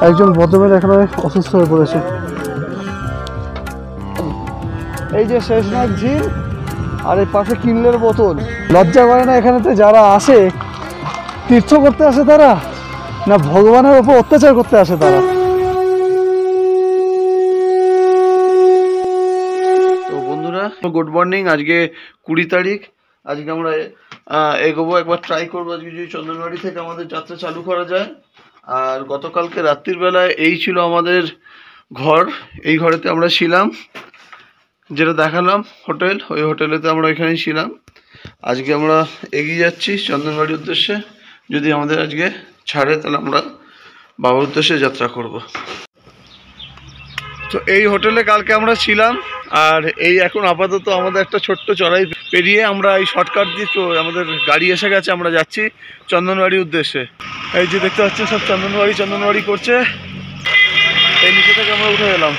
একজন ভদ্রমের এখানে অসুস্থ হয়ে পড়েছে। এই যে শেষনাগ ঝিল আর এই পাশে কিনলের বোতল। লজ্জা করে না এখানেতে যারা আসে তীর্থ করতে আসে তারা, না ভগবানের উপর অত্যাচার করতে আসে তারা? তো বন্ধুরা গুড মর্নিং। আজকে 20 তারিখ। আজকে আমরা এগোবো, একবার ট্রাই করবো আজকে যদি চন্দনবাড়ি থেকে আমাদের যাত্রা চালু করা যায়। আর গতকালকে রাত্রির বেলায় এই ছিল আমাদের ঘর, এই ঘরেতে আমরা ছিলাম, যেটা দেখালাম হোটেল, ওই হোটেলেতে আমরা এখানেই ছিলাম। আজকে আমরা এগিয়ে যাচ্ছি চন্দনবাড়ির উদ্দেশ্যে। যদি আমাদের আজকে ছাড়ে তাহলে আমরা বাবার উদ্দেশ্যে যাত্রা করব। তো এই হোটেলে কালকে আমরা ছিলাম। আর এই এখন আপাতত আমাদের একটা ছোট্ট চড়াই পেরিয়ে আমরা এই শর্টকাট দিয়ে আমাদের গাড়ি এসে গেছে, আমরা যাচ্ছি চন্দনবাড়ির উদ্দেশ্যে। এই যে দেখতে পাচ্ছেন সব চন্দনবাড়ি করছে। এই নিচে থেকে আমরা উঠে এলাম,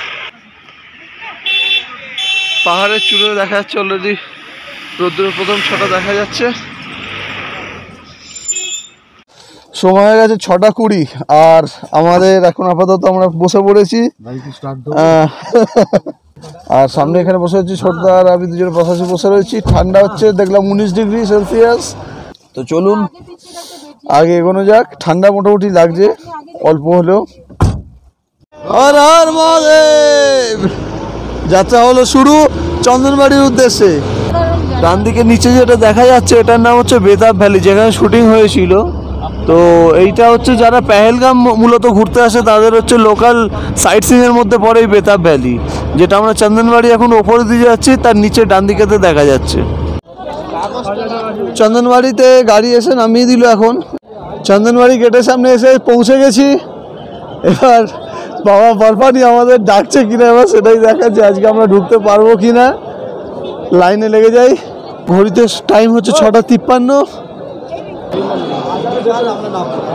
পাহাড়ের চূড়ে দেখা যাচ্ছে অলরেডি রোদ্দুরের প্রথম ছটা দেখা যাচ্ছে। সময় হয়ে গেছে 6:20 আর আমাদের এখন আপাতত আমরা বসে পড়েছি। আর সামনে এখানে বসে হচ্ছে ছোটদা আর আমি দুজনে বসে রয়েছি। ঠান্ডা হচ্ছে দেখলাম 19 ডিগ্রি সেলসিয়াস। তো চলুন আগে এগোনো যাক। ঠান্ডা মোটামুটি লাগছে অল্প হলেও। হর হর মহাদেব। যাত্রা হলো শুরু চন্দনবাড়ির উদ্দেশ্যে। ডান দিকে নিচে যেটা দেখা যাচ্ছে এটার নাম হচ্ছে বেতাব ভ্যালি, যেখানে শুটিং হয়েছিল। তো এইটা হচ্ছে যারা পেহেলগাম মূলত ঘুরতে আসে তাদের হচ্ছে লোকাল সাইট সিনের মধ্যে পড়ে এই বেতাব ভ্যালি, যেটা আমরা চন্দনবাড়ি এখন ওপরে দিয়ে যাচ্ছি, তার নিচে ডান দিকেতে দেখা যাচ্ছে। চন্দনবাড়িতে গাড়ি এসে নামিয়ে দিল। এখন চন্দনবাড়ি গেটের সামনে এসে পৌঁছে গেছি। এবার বাবা বরফানি আমাদের ডাকছে কিনা এবার সেটাই দেখাচ্ছে, আজকে আমরা ঢুকতে পারবো কিনা। লাইনে লেগে যাই। ঘড়িতে টাইম হচ্ছে 6:53।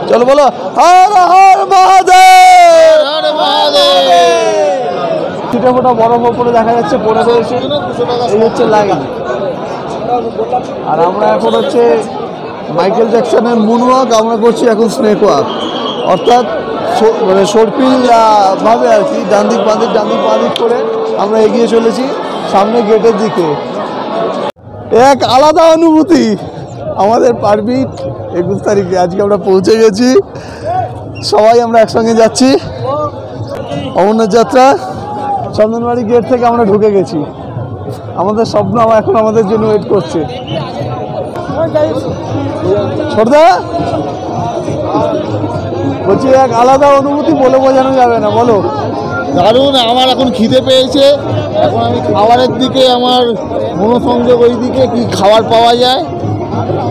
চলো বলো হর হর মহাদেব। ছোটা মোটা বরফ ওপরে দেখা যাচ্ছে পড়ে রয়েছে। এই হচ্ছে লাইন। আর আমরা এখন হচ্ছে মাইকেল জ্যাকসনের মুনওয়াক আমরা করছি এখন স্নেক ওয়াক, অর্থাৎ মানে সর্পিল ভাবে আর কি। ডান দিক বাঁ দিক করে আমরা এগিয়ে চলেছি সামনে গেটের দিকে। এক আলাদা অনুভূতি আমাদের পারমিট 21 তারিখে। আজকে আমরা পৌঁছে গেছি, সবাই আমরা একসঙ্গে যাচ্ছি অমরনাথ যাত্রা। চন্দনবাড়ি গেট থেকে আমরা ঢুকে গেছি। আমাদের স্বপ্ন এখন আমাদের জন্য ওয়েট করছে। ছোটদা বলছি এক আলাদা অনুভূতি বলে বোঝানো যাবে না। বলো। দারুণ। আমার এখন খিদে পেয়েছে, এখন আমি খাবারের দিকে, আমার মনোসংযোগ ওই দিকে, কি খাবার পাওয়া যায়।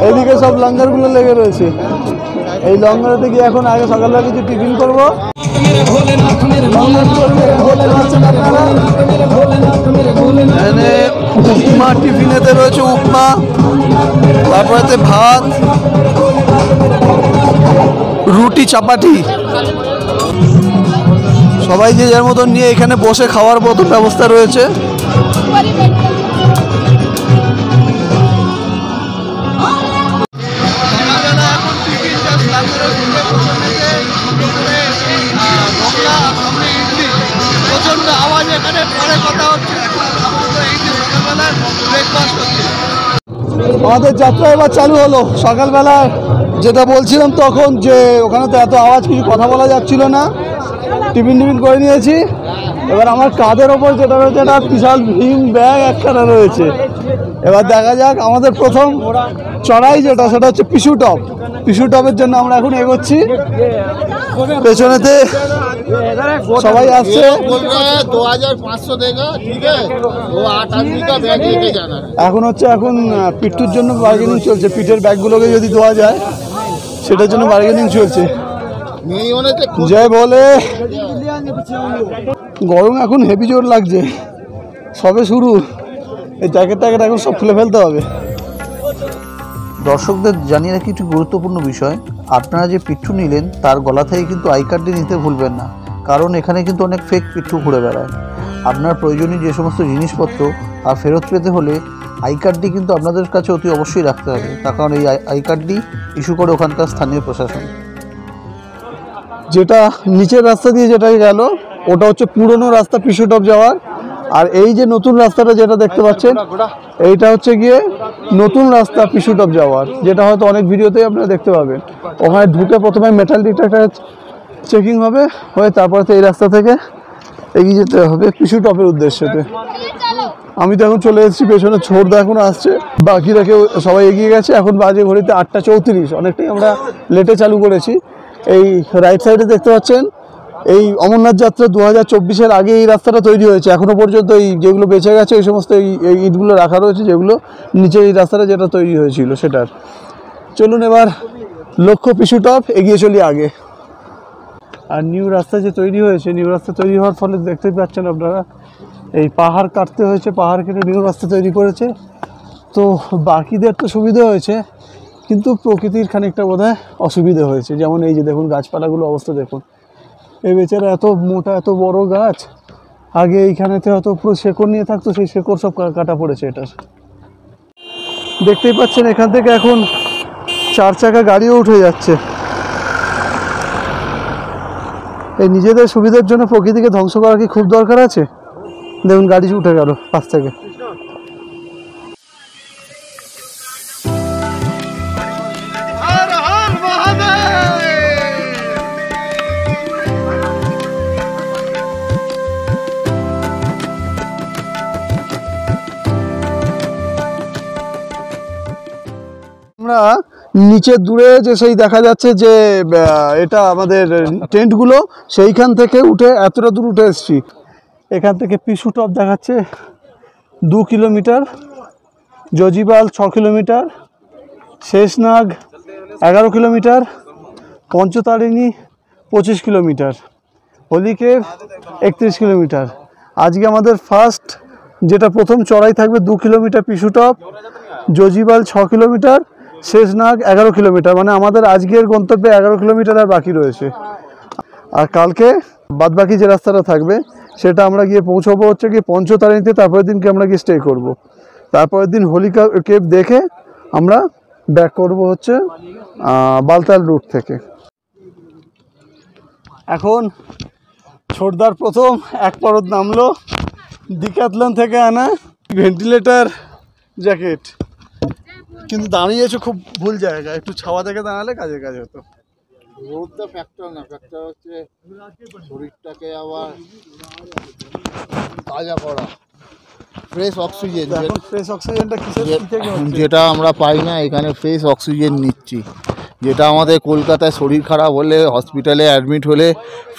এইদিকে সব লঙ্গারগুলো লেগে রয়েছে। এই লঙ্গারেতে গিয়ে এখন আগে সকালবেলা কিছু টিফিন করবো। উপমা টিফিনেতে রয়েছে উপমা, তারপরে ভাত, রুটি, চাপাটি। সবাই যে যার মতন নিয়ে এখানে বসে খাওয়ার মতো ব্যবস্থা রয়েছে। প্রচন্ড আওয়াজ এখানে, পরে কথা হচ্ছে। আমাদের যাত্রা এবার চালু হলো। সকালবেলা যেটা বলছিলাম তখন যে ওখানে তো এত আওয়াজ, কিছু কথা বলা যাচ্ছিল না। টিফিন করে নিয়েছি। এবার আমার কাঁধের ওপর যেটা রয়েছে একটা বিশাল ভীম ব্যাগ একখানা রয়েছে। এবার দেখা যাক আমাদের প্রথম চড়াই যেটা, সেটা হচ্ছে পিছু টপের জন্য আমরা এখন এগোচ্ছি। পেছনেতে সবাই আসছে। এখন পিট্টুর জন্য বার্গেনিং চলছে। পিঠের ব্যাগগুলোকে যদি দেওয়া যায় সেটার জন্য বার্গেনিং চলছে। জয় বলে। গরম এখন হেভি জোর লাগছে, সবে শুরু। এই জ্যাকেট এখন সব খুলে ফেলতে হবে। দর্শকদের জানিয়ে রাখি একটি গুরুত্বপূর্ণ বিষয়, আপনারা যে পিট্টু নিলেন তার গলা থেকে কিন্তু আই কার্ডটি নিতে ভুলবেন না, কারণ এখানে কিন্তু অনেক ফেক পিট্টু ঘুরে বেড়ায়। আপনার প্রয়োজনীয় যে সমস্ত জিনিসপত্র আর ফেরত পেতে হলে আই কার্ডটি কিন্তু আপনাদের কাছে অতি অবশ্যই রাখতে হবে, তার কারণ এই আই কার্ডটি ইস্যু করে ওখানকার স্থানীয় প্রশাসন। যেটা নিচের রাস্তা দিয়ে যেটা গেল ওটা হচ্ছে পুরনো রাস্তা পিছু টপ যাওয়ার, আর এই যে নতুন রাস্তাটা যেটা দেখতে পাচ্ছেন এইটা হচ্ছে গিয়ে নতুন রাস্তা পিছু টপ যাওয়ার, যেটা হয়তো অনেক ভিডিওতেই আপনারা দেখতে পাবেন। ওখানে ঢুকে প্রথমে মেটাল ডিটেক্টর চেকিং হবে, হয়ে তারপরে তো এই রাস্তা থেকে এগিয়ে যেতে হবে পিছু টপের উদ্দেশ্যতে। আমি তো এখন চলে এসেছি, পেছনে ছোটদা এখনো আসছে, বাকিরা কেউ সবাই এগিয়ে গেছে। এখন বাজে ঘড়িতে 8:34, অনেকটাই আমরা লেটে চালু করেছি। এই রাইট সাইডে দেখতে পাচ্ছেন এই অমরনাথ যাত্রা 2024-এর আগে এই রাস্তাটা তৈরি হয়েছে। এখনও পর্যন্ত এই যেগুলো বেঁচে গেছে এই সমস্ত এই ইটগুলো রাখা রয়েছে, যেগুলো নিচে এই রাস্তাটা যেটা তৈরি হয়েছিল সেটার। চলুন এবার লক্ষ্য পিছু টপ, এগিয়ে চলি আগে। আর নিউ রাস্তা যে তৈরি হয়েছে, নিউ রাস্তা তৈরি হওয়ার ফলে দেখতে পাচ্ছেন আপনারা এই পাহাড় কাটতে হয়েছে, পাহাড় কেটে নিউ রাস্তা তৈরি করেছে। তো বাকিদের তো সুবিধা হয়েছে, কিন্তু প্রকৃতির খানিকটা বোধহয় অসুবিধা হয়েছে। যেমন এই যে দেখুন গাছপালাগুলো অবস্থা দেখুন, এই বেচারা এত মোটা এত বড় গাছ, আগে এইখানেতে হয়তো পুরো শেকড় নিয়ে থাকতো, সেই শেকড় সব কাটা পড়েছে এটার। দেখতেই পাচ্ছেন এখান থেকে এখন 4 চাকা গাড়িও উঠে যাচ্ছে। এই নিজেদের সুবিধার জন্য প্রকৃতিকে ধ্বংস করা কি খুব দরকার আছে? দেখুন গাড়ি উঠে গেল পাশ থেকে। আমরা নিচে দূরে যে সেই দেখা যাচ্ছে যে এটা আমাদের টেন্টগুলো, সেইখান থেকে উঠে এতটা দূর উঠে এসেছি। এখান থেকে পিছু টপ দেখাচ্ছে 2 kilometre, Zojibal 6 kilometre, Sheshnag 11 kilometre, Panchtarni 25 kilometre, holy cave 31 kilometre. আজকে আমাদের ফার্স্ট যেটা প্রথম চড়াই থাকবে 2 কিলোমিটার পিছু টপ, জজিবাল 6 কিলোমিটার, শেষনাগ 11 কিলোমিটার। মানে আমাদের আজকের গন্তব্যে 11 কিলোমিটার আর বাকি রয়েছে। আর কালকে বাদবাকি যে রাস্তাটা থাকবে সেটা আমরা গিয়ে পৌঁছবো হচ্ছে গিয়ে পঞ্চতারিণীতে। তারপরের দিনকে আমরা গিয়ে স্টে করব। তারপরের দিন হলিকেভ দেখে আমরা ব্যাক করব হচ্ছে বালতাল রুট থেকে। এখন ছোটদার প্রথম এক পরত নামলো, ডিক্যাথলন থেকে আনা ভেন্টিলেটর জ্যাকেট, কিন্তু দাঁড়িয়েছে খুব ভুল জায়গা, একটু ছাওয়া থেকে দাঁড়ালে কাজে কাজ হতো। রোদটা ফ্যাক্টর না, ফ্যাক্টর হচ্ছে শরীরটাকে আবার তাজা করা, ফ্রেশ অক্সিজেন। ফ্রেশ অক্সিজেনটা যেটা আমরা পাই না এখানে, ফ্রেশ অক্সিজেন নিচ্ছি। যেটা আমাদের কলকাতায় শরীর খারাপ হলে হসপিটালে অ্যাডমিট হলে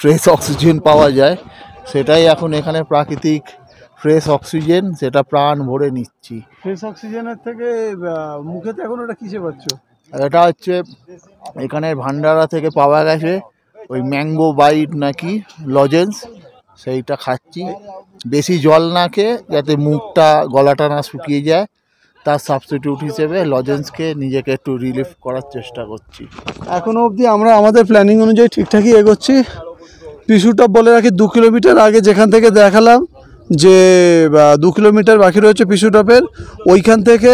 ফ্রেশ অক্সিজেন পাওয়া যায়, সেটাই এখন এখানে প্রাকৃতিক ফ্রেশ অক্সিজেন, সেটা প্রাণ ভরে নিচ্ছি। ফ্রেশ অক্সিজেনের থেকে মুখেতে এখন ওটা কিসে পাচ্ছ? এটা হচ্ছে এখানের ভান্ডারা থেকে পাওয়া গেছে, ওই ম্যাঙ্গো বাইট নাকি লজেন্স, সেইটা খাচ্ছি। বেশি জল না খেয়ে যাতে মুখটা গলাটা না শুকিয়ে যায়, তার সাবস্টিটিউট হিসেবে লজেন্সকে নিজেকে একটু রিলিফ করার চেষ্টা করছি। এখনও অবধি আমরা আমাদের প্ল্যানিং অনুযায়ী ঠিকঠাকই এগোচ্ছি। পিছু টপ বলে রাখি 2 কিলোমিটার আগে যেখান থেকে দেখালাম যে 2 কিলোমিটার বাকি রয়েছে পিছু টপের, ওইখান থেকে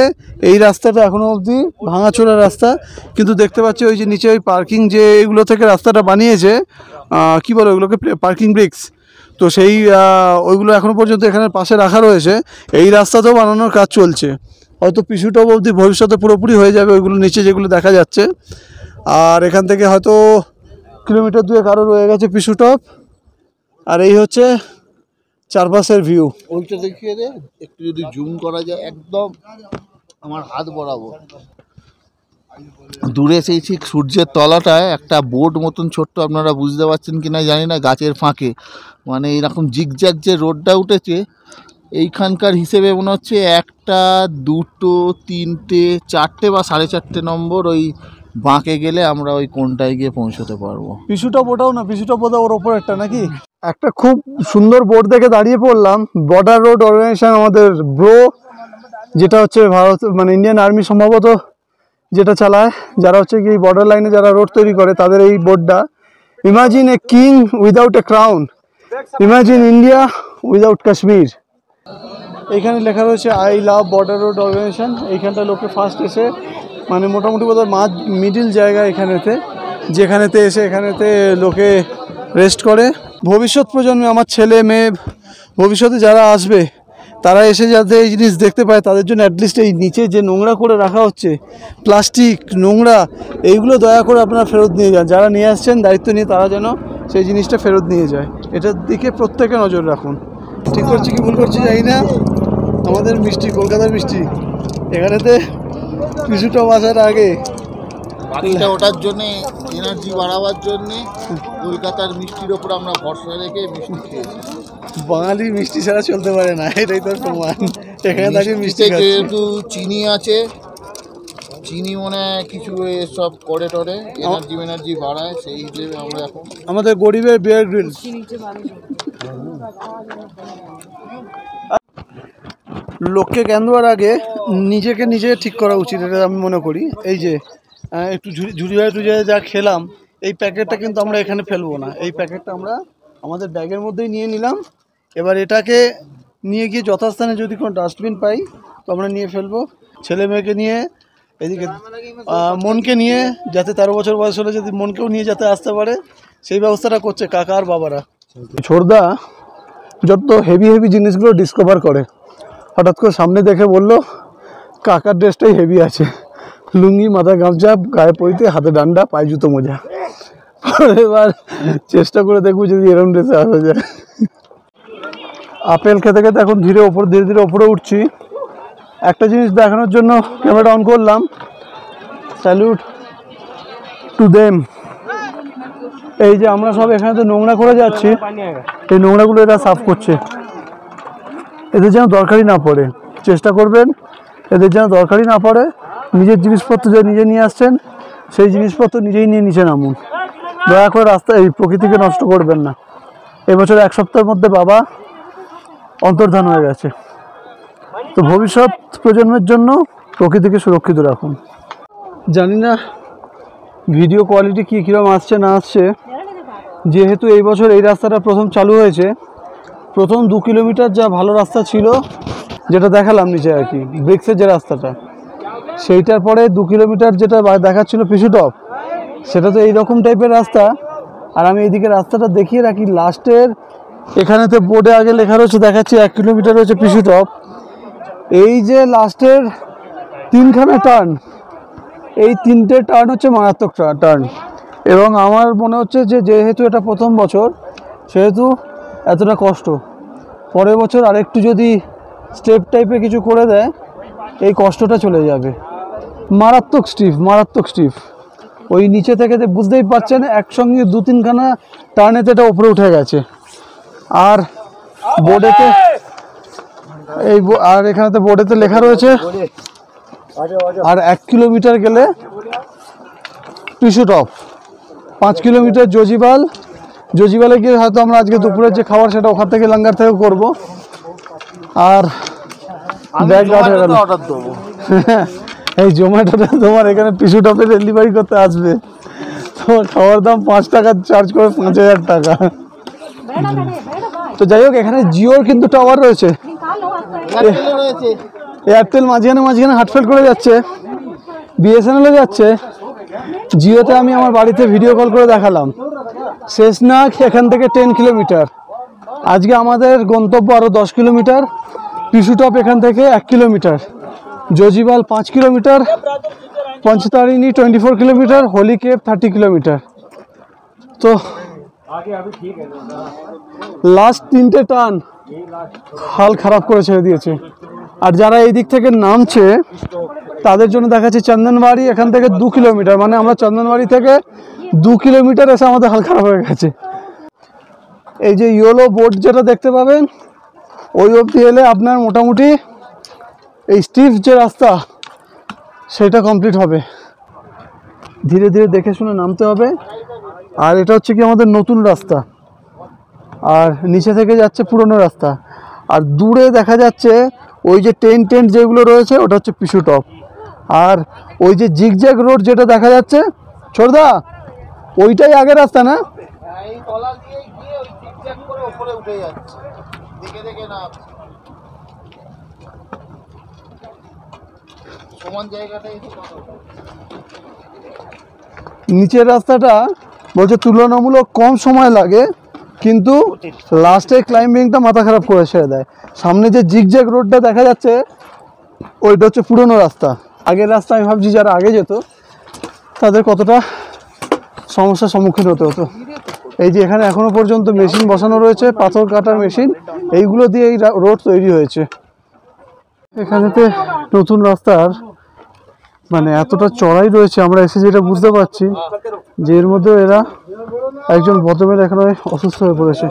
এই রাস্তাটা এখনও অবধি ভাঙাচোরা রাস্তা। কিন্তু দেখতে পাচ্ছি ওই যে নিচে ওই পার্কিং যে এগুলো থেকে রাস্তাটা বানিয়েছে, কি বলে ওগুলোকে, পার্কিং ব্রিক্স, তো সেই ওইগুলো এখনও পর্যন্ত এখানে পাশে রাখা রয়েছে। এই রাস্তাতেও বানানোর কাজ চলছে, হয়তো পিছু টপ অবধি ভবিষ্যতে পুরোপুরি হয়ে যাবে ওইগুলো নিচে যেগুলো দেখা যাচ্ছে। আর এখান থেকে হয়তো কিলোমিটার 2 আরও রয়ে গেছে পিছু টপ। আর এই হচ্ছে চারপাশের ভিউ। ওইটা দেখিয়ে দে একটু, যদি জুম করা যায় একদম আমার হাত বরাবর। দূরে সেই ঠিক সূর্যের তলাটায় একটা বোর্ড মতন ছোট্ট, আপনারা বুঝতে পারছেন কি না জানি না, গাছের ফাঁকে মানে এইরকম জিগজ্যাগ যে রোডটা উঠেছে এইখানকার হিসেবে মনে হচ্ছে 1, 2, 3, 4 বা 4.5 নম্বর ওই বাঁকে গেলে আমরা ওই কোনটায় গিয়ে পৌঁছতে পারবো। পিছু টপ ওটাও না, পিছু টপ ওটা ওর ওপর একটা নাকি একটা খুব সুন্দর বোর্ড দেখে দাঁড়িয়ে পড়লাম। বর্ডার রোড অর্গানাইজেশন আমাদের ব্রো, যেটা হচ্ছে ভারত মানে ইন্ডিয়ান আর্মি সম্ভবত যেটা চালায়, যারা হচ্ছে কি বর্ডার লাইনে যারা রোড তৈরি করে তাদের এই বোর্ডটা। Imagine a king without a crown, imagine India without Kashmir. এইখানে লেখা রয়েছে I love border road organisation. এইখানটা লোকে ফার্স্ট এসে মানে মোটামুটি বোধহয় মিডিল জায়গা এখানেতে যেখানেতে এসে এখানেতে লোকে রেস্ট করে। ভবিষ্যৎ প্রজন্মে আমার ছেলে মেয়ে ভবিষ্যতে যারা আসবে তারা এসে যাতে এই জিনিস দেখতে পায়, তাদের জন্য অ্যাটলিস্ট এই নিচে যে নোংরা করে রাখা হচ্ছে প্লাস্টিক নোংরা, এইগুলো দয়া করে আপনারা ফেরত নিয়ে যান। যারা নিয়ে আসছেন দায়িত্ব নিয়ে তারা যেন সেই জিনিসটা ফেরত নিয়ে যায়, এটার দিকে প্রত্যেকে নজর রাখুন। ঠিক করছি কি ভুল করছি জানি না। আমাদের মিষ্টি, কলকাতার মিষ্টি, এখানেতে কিছুটা আসার আগে বাড়িটা ওঠার জন্যে, এনার্জি বাড়াবার জন্যে কলকাতার মিষ্টির ওপর আমরা ভরসা রেখে মিষ্টি খেয়েছি। বাঙালি মিষ্টি ছাড়া চলতে পারে না, এটাই তার প্রমাণ। এখানে তাকে মিষ্টি মিষ্টিতে খাচ্ছি। যেহেতু চিনি আছে, চিনি মনে হয় কিছু সব করে টরে এনার্জি বাড়ায়, সেই হিসেবে আমরা এখন আমাদের গরিবের বিয়ার গ্রিলস। লোককে জ্ঞান দেওয়ার আগে নিজেকে নিজে ঠিক করা উচিত, এটা আমি মনে করি। এই যে একটু ঝুড়িয়ে টুঝিয়ে যা খেলাম, এই প্যাকেটটা কিন্তু আমরা এখানে ফেলবো না। এই প্যাকেটটা আমরা আমাদের ব্যাগের মধ্যেই নিয়ে নিলাম। এবার এটাকে নিয়ে গিয়ে যথাস্থানে যদি কোনো ডাস্টবিন পাই তো আমরা নিয়ে ফেলবো। ছেলে মেয়েকে নিয়ে, এদিকে মনকে নিয়ে, যাতে 13 বছর বয়স হলে যদি মনকেও নিয়ে যাতে আসতে পারে সেই ব্যবস্থাটা করছে কাকা আর বাবারা। ছোটদা যত হেভি হেভি জিনিসগুলো ডিসকভার করে, হঠাৎ করে সামনে দেখে বললো কাকার ড্রেসটাই হেভি আছে, লুঙ্গি, মাথা গামছা, গায়ে পরিতে, হাতে ডান্ডা, পায়ে জুতো মোজা। এবার চেষ্টা করে দেখবো যদি এরকম ড্রেসে আসা যায়। আপেল খেতে খেতে এখন ধীরে ধীরে ওপরে উঠছি। একটা জিনিস দেখানোর জন্য ক্যামেরা অন করলাম। Salute to them. এই যে আমরা সব এখানে তো নোংরা করে যাচ্ছি, এই নোংরাগুলো এরা সাফ করছে। এদের যেন দরকারই না পড়ে, চেষ্টা করবেন এদের যেন দরকারই না পড়ে। নিজের জিনিসপত্র যে নিজে নিয়ে আসছেন সেই জিনিসপত্র নিজেই নিয়ে নিচে নামুন। দয়া করে রাস্তায় এই প্রকৃতিকে নষ্ট করবেন না। এবছর 1 সপ্তাহের মধ্যে বাবা অন্তর্ধান হয়ে গেছে, তো ভবিষ্যৎ প্রজন্মের জন্য প্রকৃতিকে সুরক্ষিত রাখুন। জানি না ভিডিও কোয়ালিটি কীরকম আসছে না আসছে, যেহেতু এই বছর এই রাস্তাটা প্রথম চালু হয়েছে। প্রথম 2 কিলোমিটার যা ভালো রাস্তা ছিল, যেটা দেখালাম নিচে আর কি, ব্রিক্সের যে রাস্তাটা, সেইটার পরে 2 কিলোমিটার যেটা দেখাচ্ছিল পিছু টপ, সেটা তো এইরকম টাইপের রাস্তা। আর আমি এইদিকে রাস্তাটা দেখিয়ে রাখি, লাস্টের এখানেতে বোর্ডে আগে লেখা রয়েছে, দেখাচ্ছি 1 কিলোমিটার রয়েছে পিছু টপ। এই যে লাস্টের 3খানা টার্ন, এই 3টে টার্ন হচ্ছে মারাত্মক টার্ন। এবং আমার মনে হচ্ছে যে যেহেতু এটা প্রথম বছর সেহেতু এতটা কষ্ট, পরের বছর আরেকটু যদি স্টেপ টাইপে কিছু করে দেয় এই কষ্টটা চলে যাবে। মারাত্মক স্টিফ। ওই নিচে থেকে বুঝতেই পারছেন একসঙ্গে 2-3খানা টার্নেতে এটা উপরে উঠে গেছে। আর বোর্ডেতে এখানেতে বোর্ডেতে লেখা রয়েছে আর 1 কিলোমিটার গেলে পিছু টপ, 5 কিলোমিটার জজিবালে গিয়ে হয়তো আমরা আজকে দুপুরের যে খাবার সেটা ওখান থেকে লাঙ্গার থেকে করব। আর ব্যাগ অর্ডার দেবো। এই জোম্যাটোটা তোমার এখানে পিছু টপে ডেলিভারি করতে আসবে, তোমার খাওয়ার দাম 5 টাকা চার্জ করে 5000 টাকা। তো যাই হোক, এখানে জিওর কিন্তু টাওয়ার রয়েছে, এয়ারটেল মাঝখানে হার্টফেল করে যাচ্ছে, বিএসএনএলও যাচ্ছে। জিওতে আমি আমার বাড়িতে ভিডিও কল করে দেখালাম। শেষনাগ এখান থেকে 10 কিলোমিটার, আজকে আমাদের গন্তব্য আরও 10 কিলোমিটার। পিছু টপ এখান থেকে 1 kilometre, Zojibal 5 kilometre, Panchtarni 24 kilometre, holy cave 30 kilometre. তো লাস্ট 3টে টার্ন হাল খারাপ করে ছেড়ে দিয়েছে। আর যারা এই দিক থেকে নামছে তাদের জন্য দেখাচ্ছে চন্দনবাড়ি এখান থেকে 2 কিলোমিটার, মানে আমরা চন্দনবাড়ি থেকে 2 কিলোমিটার এসে আমাদের হাল খারাপ হয়ে গেছে। এই যে ইয়েলো বোর্ড যেটা দেখতে পাবেন, ওই অবধি এলে আপনার মোটামুটি এই স্টিফ যে রাস্তা সেটা কমপ্লিট হবে। ধীরে ধীরে দেখে শুনে নামতে হবে। আর এটা হচ্ছে কি আমাদের নতুন রাস্তা, আর নিচে থেকে যাচ্ছে পুরনো রাস্তা। আর দূরে দেখা যাচ্ছে ওই যে টেন্ট যেগুলো রয়েছে ওটা হচ্ছে পিছু টপ। আর ওই যে জিগজ্যাগ রোড যেটা দেখা যাচ্ছে ছোটদা, ওইটাই আগের রাস্তা না? এই তলা দিয়ে গিয়ে ওই জিগজ্যাগ করে উপরে উঠে যাচ্ছে, দেখে না সমান জায়গাটাই। নিচের রাস্তাটা বলছে তুলনামূলক কম সময় লাগে, কিন্তু লাস্টে ক্লাইম্বিংটা মাথা খারাপ করে ছেড়ে দেয়। সামনে যে জিগজ্যাগ রোডটা দেখা যাচ্ছে ওইটা হচ্ছে পুরনো রাস্তা। আগের রাস্তা আমি ভাবছি যারা আগে যেত তাদের কতটা সমস্যার সম্মুখীন হতে হতো। এই যে এখানে এখনো পর্যন্ত মেশিন বসানো রয়েছে, পাথর কাটার মেশিন, এইগুলো দিয়ে এই রোড তৈরি হয়েছে। এখানেতে নতুন রাস্তার মানে এতটা চড়াই রয়েছে, আমরা এসে যেটা বুঝতে পারছি যে এর মধ্যে এরা একজন ভদ্রমহিলা এখানে অসুস্থ হয়ে পড়েছে।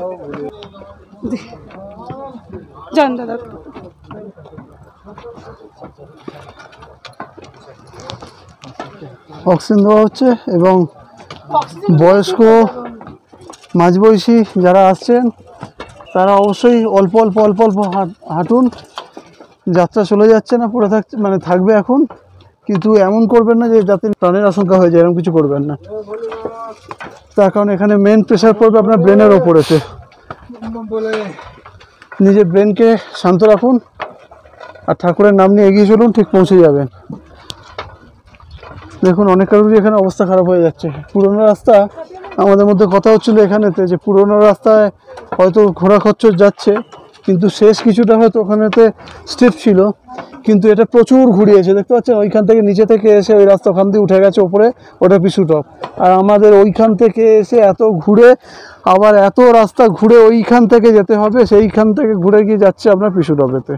অক্সিজেন দেওয়া হচ্ছে এবং বয়স্ক মাঝবয়সী যারা আসছেন তারা অবশ্যই অল্প অল্প অল্প অল্প হাঁটুন। যাত্রা চলে যাচ্ছে না, পড়ে থাকছে মানে থাকবে এখন, কিন্তু এমন করবেন না যে যাতে প্রাণের আশঙ্কা হয়ে যায়, এরকম কিছু করবেন না। তার কারণ এখানে মেন প্রেশার পড়বে আপনার ব্রেনের ওপরেতে। নিজের ব্রেনকে শান্ত রাখুন আর ঠাকুরের নাম নিয়ে এগিয়ে চলুন, ঠিক পৌঁছে যাবেন। দেখুন অনেক কারোরই এখানে অবস্থা খারাপ হয়ে যাচ্ছে। পুরোনো রাস্তা, আমাদের মধ্যে কথা হচ্ছিল এখানেতে যে পুরোনো রাস্তায় হয়তো ঘোড়া খচ্চর যাচ্ছে, কিন্তু শেষ কিছুটা হয়তো ওখানেতে স্টেপ ছিল, কিন্তু এটা প্রচুর ঘুরিয়েছে। দেখতে পাচ্ছেন ওইখান থেকে নিচে থেকে এসে ওই রাস্তা ওখান দিয়ে উঠে গেছে ওপরে, ওটা পিছু টপ। আর আমাদের ওইখান থেকে এসে এত ঘুরে আবার এত রাস্তা ঘুরে ওইখান থেকে যেতে হবে, সেইখান থেকে ঘুরে গিয়ে যাচ্ছে আপনার পিছু টপেতে।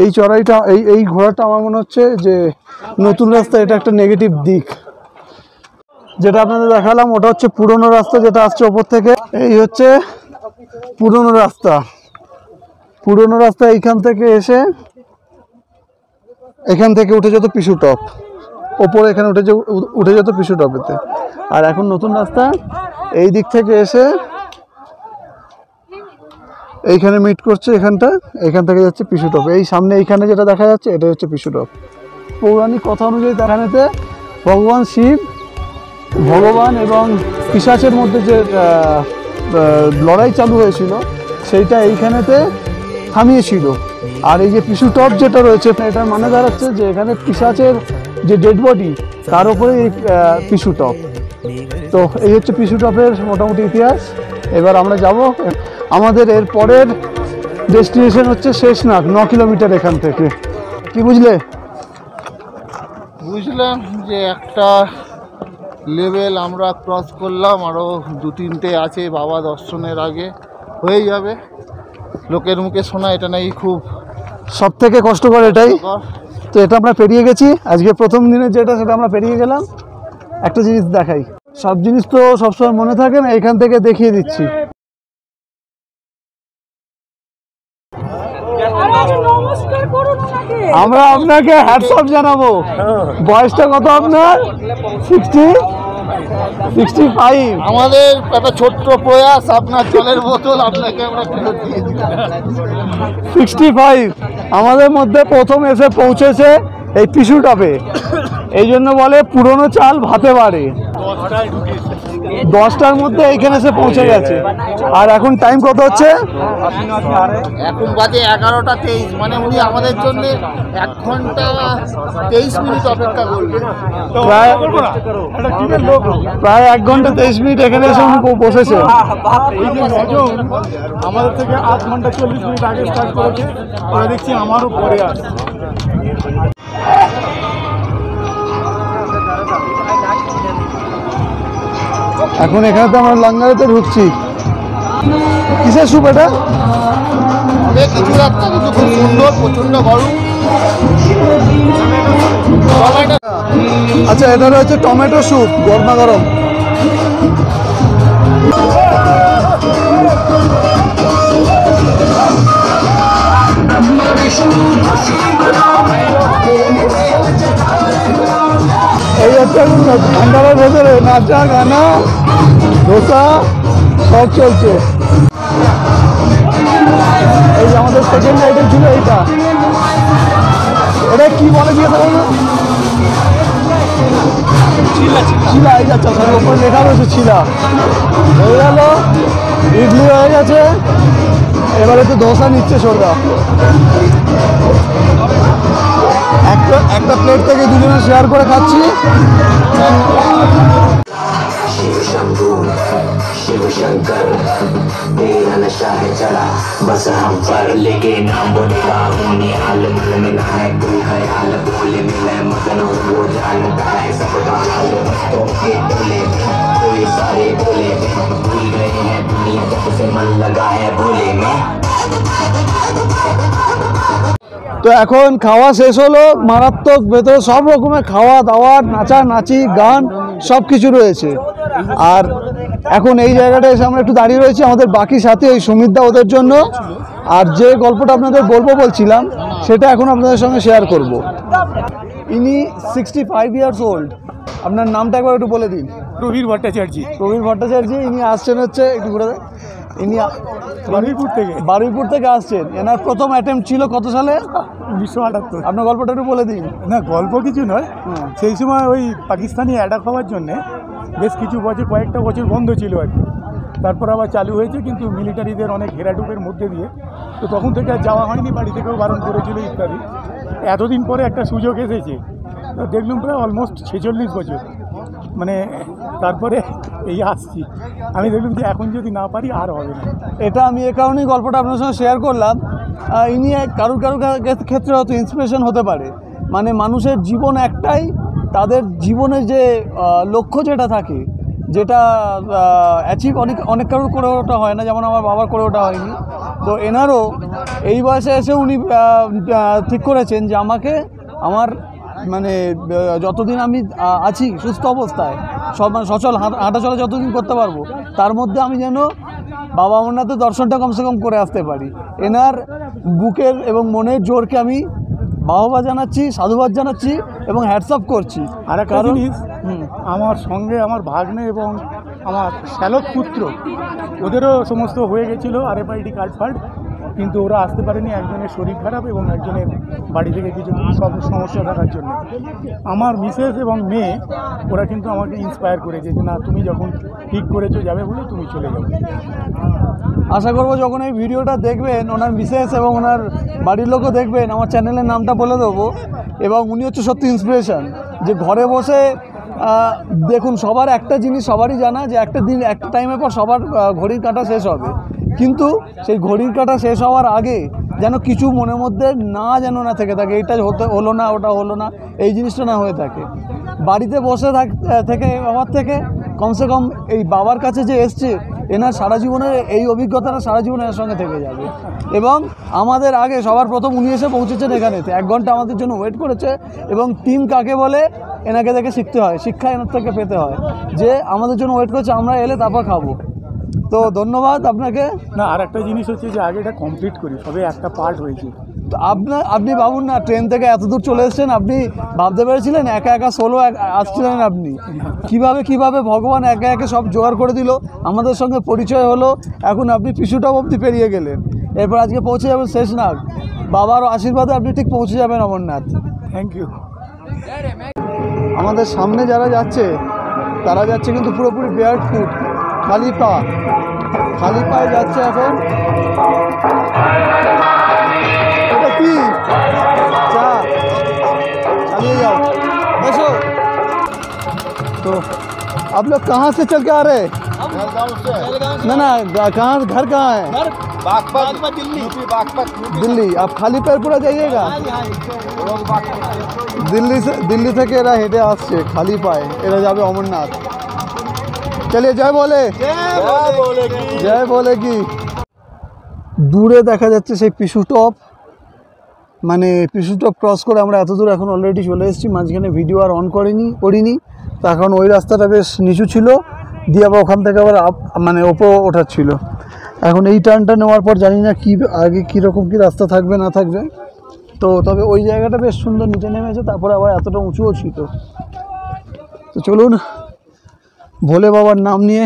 এই চড়াইটা এই ঘোড়াটা আমার মনে হচ্ছে যে নতুন রাস্তা, এটা একটা নেগেটিভ দিক। যেটা আপনাদের দেখালাম ওটা হচ্ছে পুরনো রাস্তা যেটা আসছে ওপর থেকে। এই হচ্ছে পুরনো রাস্তা। পুরনো রাস্তা এইখান থেকে এসে এখান থেকে উঠে যেত পিছু টপ, ওপরে এখানে উঠে যেত পিছু টপেতে। আর এখন নতুন রাস্তা এই দিক থেকে এসে এইখানে মিট করছে, এখান থেকে যাচ্ছে পিছু টপ। এই সামনে এইখানে যেটা দেখা যাচ্ছে এটা হচ্ছে পিছু টপ। পৌরাণিক কথা অনুযায়ী দেখানেতে ভগবান শিব, ভগবান এবং পিশাচের মধ্যে যে লড়াই চালু হয়েছিল সেইটা এইখানেতে থামিয়েছিল। আর এই যে পিছু টপ যেটা রয়েছে এটার মানে দাঁড়াচ্ছে যে এখানে পিশাচের যে ডেড বডি তার উপরে এই পিছু টপ। তো এই হচ্ছে পিছু টপের মোটামুটি ইতিহাস। এবার আমরা যাব, আমাদের এর পরের ডেস্টিনেশন হচ্ছে শেষনাগ, 9 কিলোমিটার এখান থেকে। কি বুঝলাম যে একটা লেভেল আমরা ক্রস করলাম, আরও 2-3টে আছে বাবা দর্শনের আগে হয়ে যাবে। লোকের মুখে শোনা এটা নাকি খুব সব থেকে কষ্টকর এটাই। তো এটা আমরা পেরিয়ে গেছি, আজকে প্রথম দিনে যেটা সেটা আমরা পেরিয়ে গেলাম। একটা জিনিস দেখাই, সব জিনিস তো সবসময় মনে থাকে না, এখান থেকে দেখিয়ে দিচ্ছি। আমরা আপনাকে হ্যাটসঅপ জানাবো। বয়সটা কত আপনার? 65। আমাদের একটা ছোট্ট প্রয়াস, আপনার জলের বোতল আপনাকে আমরা ফেরত দিয়ে দিই। 65 আমাদের মধ্যে প্রথম এসে পৌঁছেছে এই পিছু টপে। এই জন্য বলে পুরনো চাল ভাতে বাড়ে। 10টার মধ্যে এইখানে এসে পৌঁছে গেছে। আর এখন টাইম কত হচ্ছে? এখন বাজে 11টা 23, মানে উনি আমাদের জন্য 1 ঘন্টা 23 মিনিট অপেক্ষা করবেন। প্রায় 1 ঘন্টা 23 মিনিট এখানে এসে উনি বসেছে। আমাদের থেকে 8 ঘন্টা 40 মিনিট আগে স্টার্ট করেছে, ওরা দেখছি আমারও পরে আসছে। এখন এখানে তো আমরা লাঙ্গারেতে ঢুকছি। কিসের স্যুপ এটা? কিছু একটা কিন্তু খুব সুন্দর, প্রচন্ড গরম। আচ্ছা, এটা রয়েছে টমেটো স্যুপ, গরমা গরম। এই হচ্ছে ভান্ডারের ভেতরে নাচা গানা ধোসা সব চলছে। এই যে আমাদের সেকেন্ড আইটেম ছিল এইটা, এটা কি বলে দিয়ে দেবো? ছিলা। এই যাচ্ছে উপরে লেখা রয়েছে ছিলা। হয়ে গেল, ইডলি হয়ে গেছে, এবারে তো ধোসা নিচ্ছে সরদা। একটা প্লেট থেকে দুজনে শেয়ার করে খাচ্ছি। शंभू शिव शंकर तेरा नशा है चढ़ा बस हम पर लेके नाम बोलेगा होने हाल मन में ना है कोई ख्याल बोले में मैं मगन हूँ वो जानता है सबका हाल तो के टोले कोई सारे बोले भूल गए हैं दुनिया जब से मन लगा है भोले में। তো এখন খাওয়া শেষ হলো, মারাত্মক ভেতরে সব রকমের খাওয়া দাওয়া, নাচানাচি, গান সব কিছু রয়েছে। আর এখন এই জায়গাটা এসে আমরা একটু দাঁড়িয়ে রয়েছি আমাদের বাকি সাথী এই সুমিতদা ওদের জন্য। আর যে গল্পটা আপনাদের বলছিলাম সেটা এখন আপনাদের সঙ্গে শেয়ার করব। ইনি 65 ইয়ার্স ওল্ড। আপনার নামটা একবার একটু বলে দিন। প্রবীর ভট্টাচার্য। প্রবীর ভট্টাচার্য। ইনি আসছেন হচ্ছে একটু ঘুরে দেন। ইনি বারুইপুর থেকে আসছেন। এনার প্রথম অ্যাটেম্প ছিল কত সালে? 1978। আপনার গল্পটা একটু বলে দিন। না গল্প কিছু নয়, সেই সময় ওই পাকিস্তানি অ্যাটাক হওয়ার জন্যে বেশ কিছু বছর, কয়েকটা বছর বন্ধ ছিল আর কি। তারপর আবার চালু হয়েছে, কিন্তু মিলিটারিদের অনেক ঘেরাটুপের মধ্যে দিয়ে তো তখন থেকে আর যাওয়া হয়নি, বাড়ি থেকেও বারণ করেছিল ইত্যাদি। এতদিন পরে একটা সুযোগ এসেছে, তো দেখলাম প্রায় অলমোস্ট 46 বছর, মানে তারপরে এই আসছি। আমি দেখলাম যে এখন যদি না পারি আর হবে না। এটা আমি এ কারণেই গল্পটা আপনার সঙ্গে শেয়ার করলাম। ইনি কারুর ক্ষেত্রে হয়তো ইন্সপিরেশন হতে পারে। মানে মানুষের জীবন একটাই, তাদের জীবনের যে লক্ষ্য যেটা থাকে, যেটা অ্যাচিভ অনেক কারোর করে ওঠা হয় না, যেমন আমার বাবার করে ওঠা হয়নি। তো এনারও এই বয়সে এসে উনি ঠিক করেছেন যে আমাকে আমার মানে যতদিন আমি আছি সুস্থ অবস্থায়, সচল হাঁটাচলা যতদিন করতে পারবো, তার মধ্যে আমি যেন বাবা অমরনাথের দর্শনটা কমসে কম করে আসতে পারি। এনার বুকের এবং মনের জোরকে আমি বাহবা জানাচ্ছি, সাধুবাদ জানাচ্ছি এবং হ্যাটসঅ্যাপ করছি। আর একটা জিনিস, আমার সঙ্গে আমার ভাগ্নে এবং আমার শ্যালক পুত্র, ওদেরও সমস্ত হয়ে গেছিলো RFID কার্ড ফার্ড, কিন্তু ওরা আসতে পারেনি। একজনের শরীর খারাপ এবং একজনের বাড়ি থেকে কিছু সব সমস্যা থাকার জন্য। আমার মিসেস এবং মেয়ে ওরা কিন্তু আমাকে ইন্সপায়ার করেছে যে না, তুমি যখন ঠিক করেছো যাবে বলে তুমি চলে যাবে। আশা করবো যখন এই ভিডিওটা দেখবেন, ওনার মিসেস এবং ওনার বাড়ির লোকও দেখবেন, আমার চ্যানেলের নামটা বলে দেবো। এবং উনি হচ্ছে সত্যি ইন্সপিরেশন। যে ঘরে বসে দেখুন, সবার একটা জিনিস সবারই জানা যে একটা দিন একটা টাইমের পর সবার ঘড়ির কাঁটা শেষ হবে, কিন্তু সেই ঘড়ির কাঁটা শেষ হওয়ার আগে যেন কিছু মনের মধ্যে না থেকে থাকে, এটা হলো না, ওটা হলো না, এই জিনিসটা না হয়ে থাকে। বাড়িতে বসে থেকে বাবার থেকে কমসে কম এই বাবার কাছে যে এসছে, এনার সারা জীবনের এই অভিজ্ঞতাটা সারা জীবন এর সঙ্গে থেকে যাবে। এবং আমাদের আগে সবার প্রথম উনি এসে পৌঁছেছেন এখানেতে, 1 ঘন্টা আমাদের জন্য ওয়েট করেছে। এবং টিম কাকে বলে এনাকে দেখে শিখতে হয়, শিক্ষা এনার থেকে পেতে হয়, যে আমাদের জন্য ওয়েট করছে, আমরা এলে তারপর খাবো। তো ধন্যবাদ আপনাকে। না, আর একটা জিনিস হচ্ছে যে আগে এটা কমপ্লিট করি, সবে একটা পার্ট হয়েছে। তো আপনি ভাবুন না, ট্রেন থেকে এত দূর চলে এসেছেন, আপনি ভাবতে পেরেছিলেন একা সোলো আসছিলেন? আপনি কিভাবে ভগবান একে সব জোগাড় করে দিল, আমাদের সঙ্গে পরিচয় হলো, এখন আপনি পিছুটাও অবধি পেরিয়ে গেলেন। এরপর আজকে পৌঁছে যাবেন শেষনাগ। বাবার আশীর্বাদে আপনি ঠিক পৌঁছে যাবেন অমরনাথ। Thank you. আমাদের সামনে যারা যাচ্ছে তারা যাচ্ছে কিন্তু পুরোপুরি বেয়ার ফুট, খালি পায়ে যাচ্ছে। এখন এটা কি চা, চালিয়ে যাও, বসো। तो आप लोग कहाँ से चल के आ रहे हैं? ना कहाँ, घर कहाँ है? दिल्ली। आप खाली पैर पूरा जाइएगा? दिल्ली থেকে এরা হেঁটে আসছে খালি পায়ে, এরা যাবে অমরনাথ। চলিয়ে জয় বলে কি। দূরে দেখা যাচ্ছে সেই পিছু টপ, মানে পিছু টপ ক্রস করে আমরা এত দূর এখন অলরেডি চলে এসেছি। মাঝখানে ভিডিও আর অন করিনি, তার কারণ ওই রাস্তাটা বেশ নিচু ছিল, দিয়ে আবার ওখান থেকে আবার মানে ওপর ওঠার ছিল। এখন এই টার্নটা নেওয়ার পর জানি না কি আগে কীরকম কী রাস্তা থাকবে না থাকবে। তো তবে ওই জায়গাটা বেশ সুন্দর, নিচে নেমেছে, তারপরে আবার এতটা উঁচুও ছিল। তো চলুন ভোলে বাবার নাম নিয়ে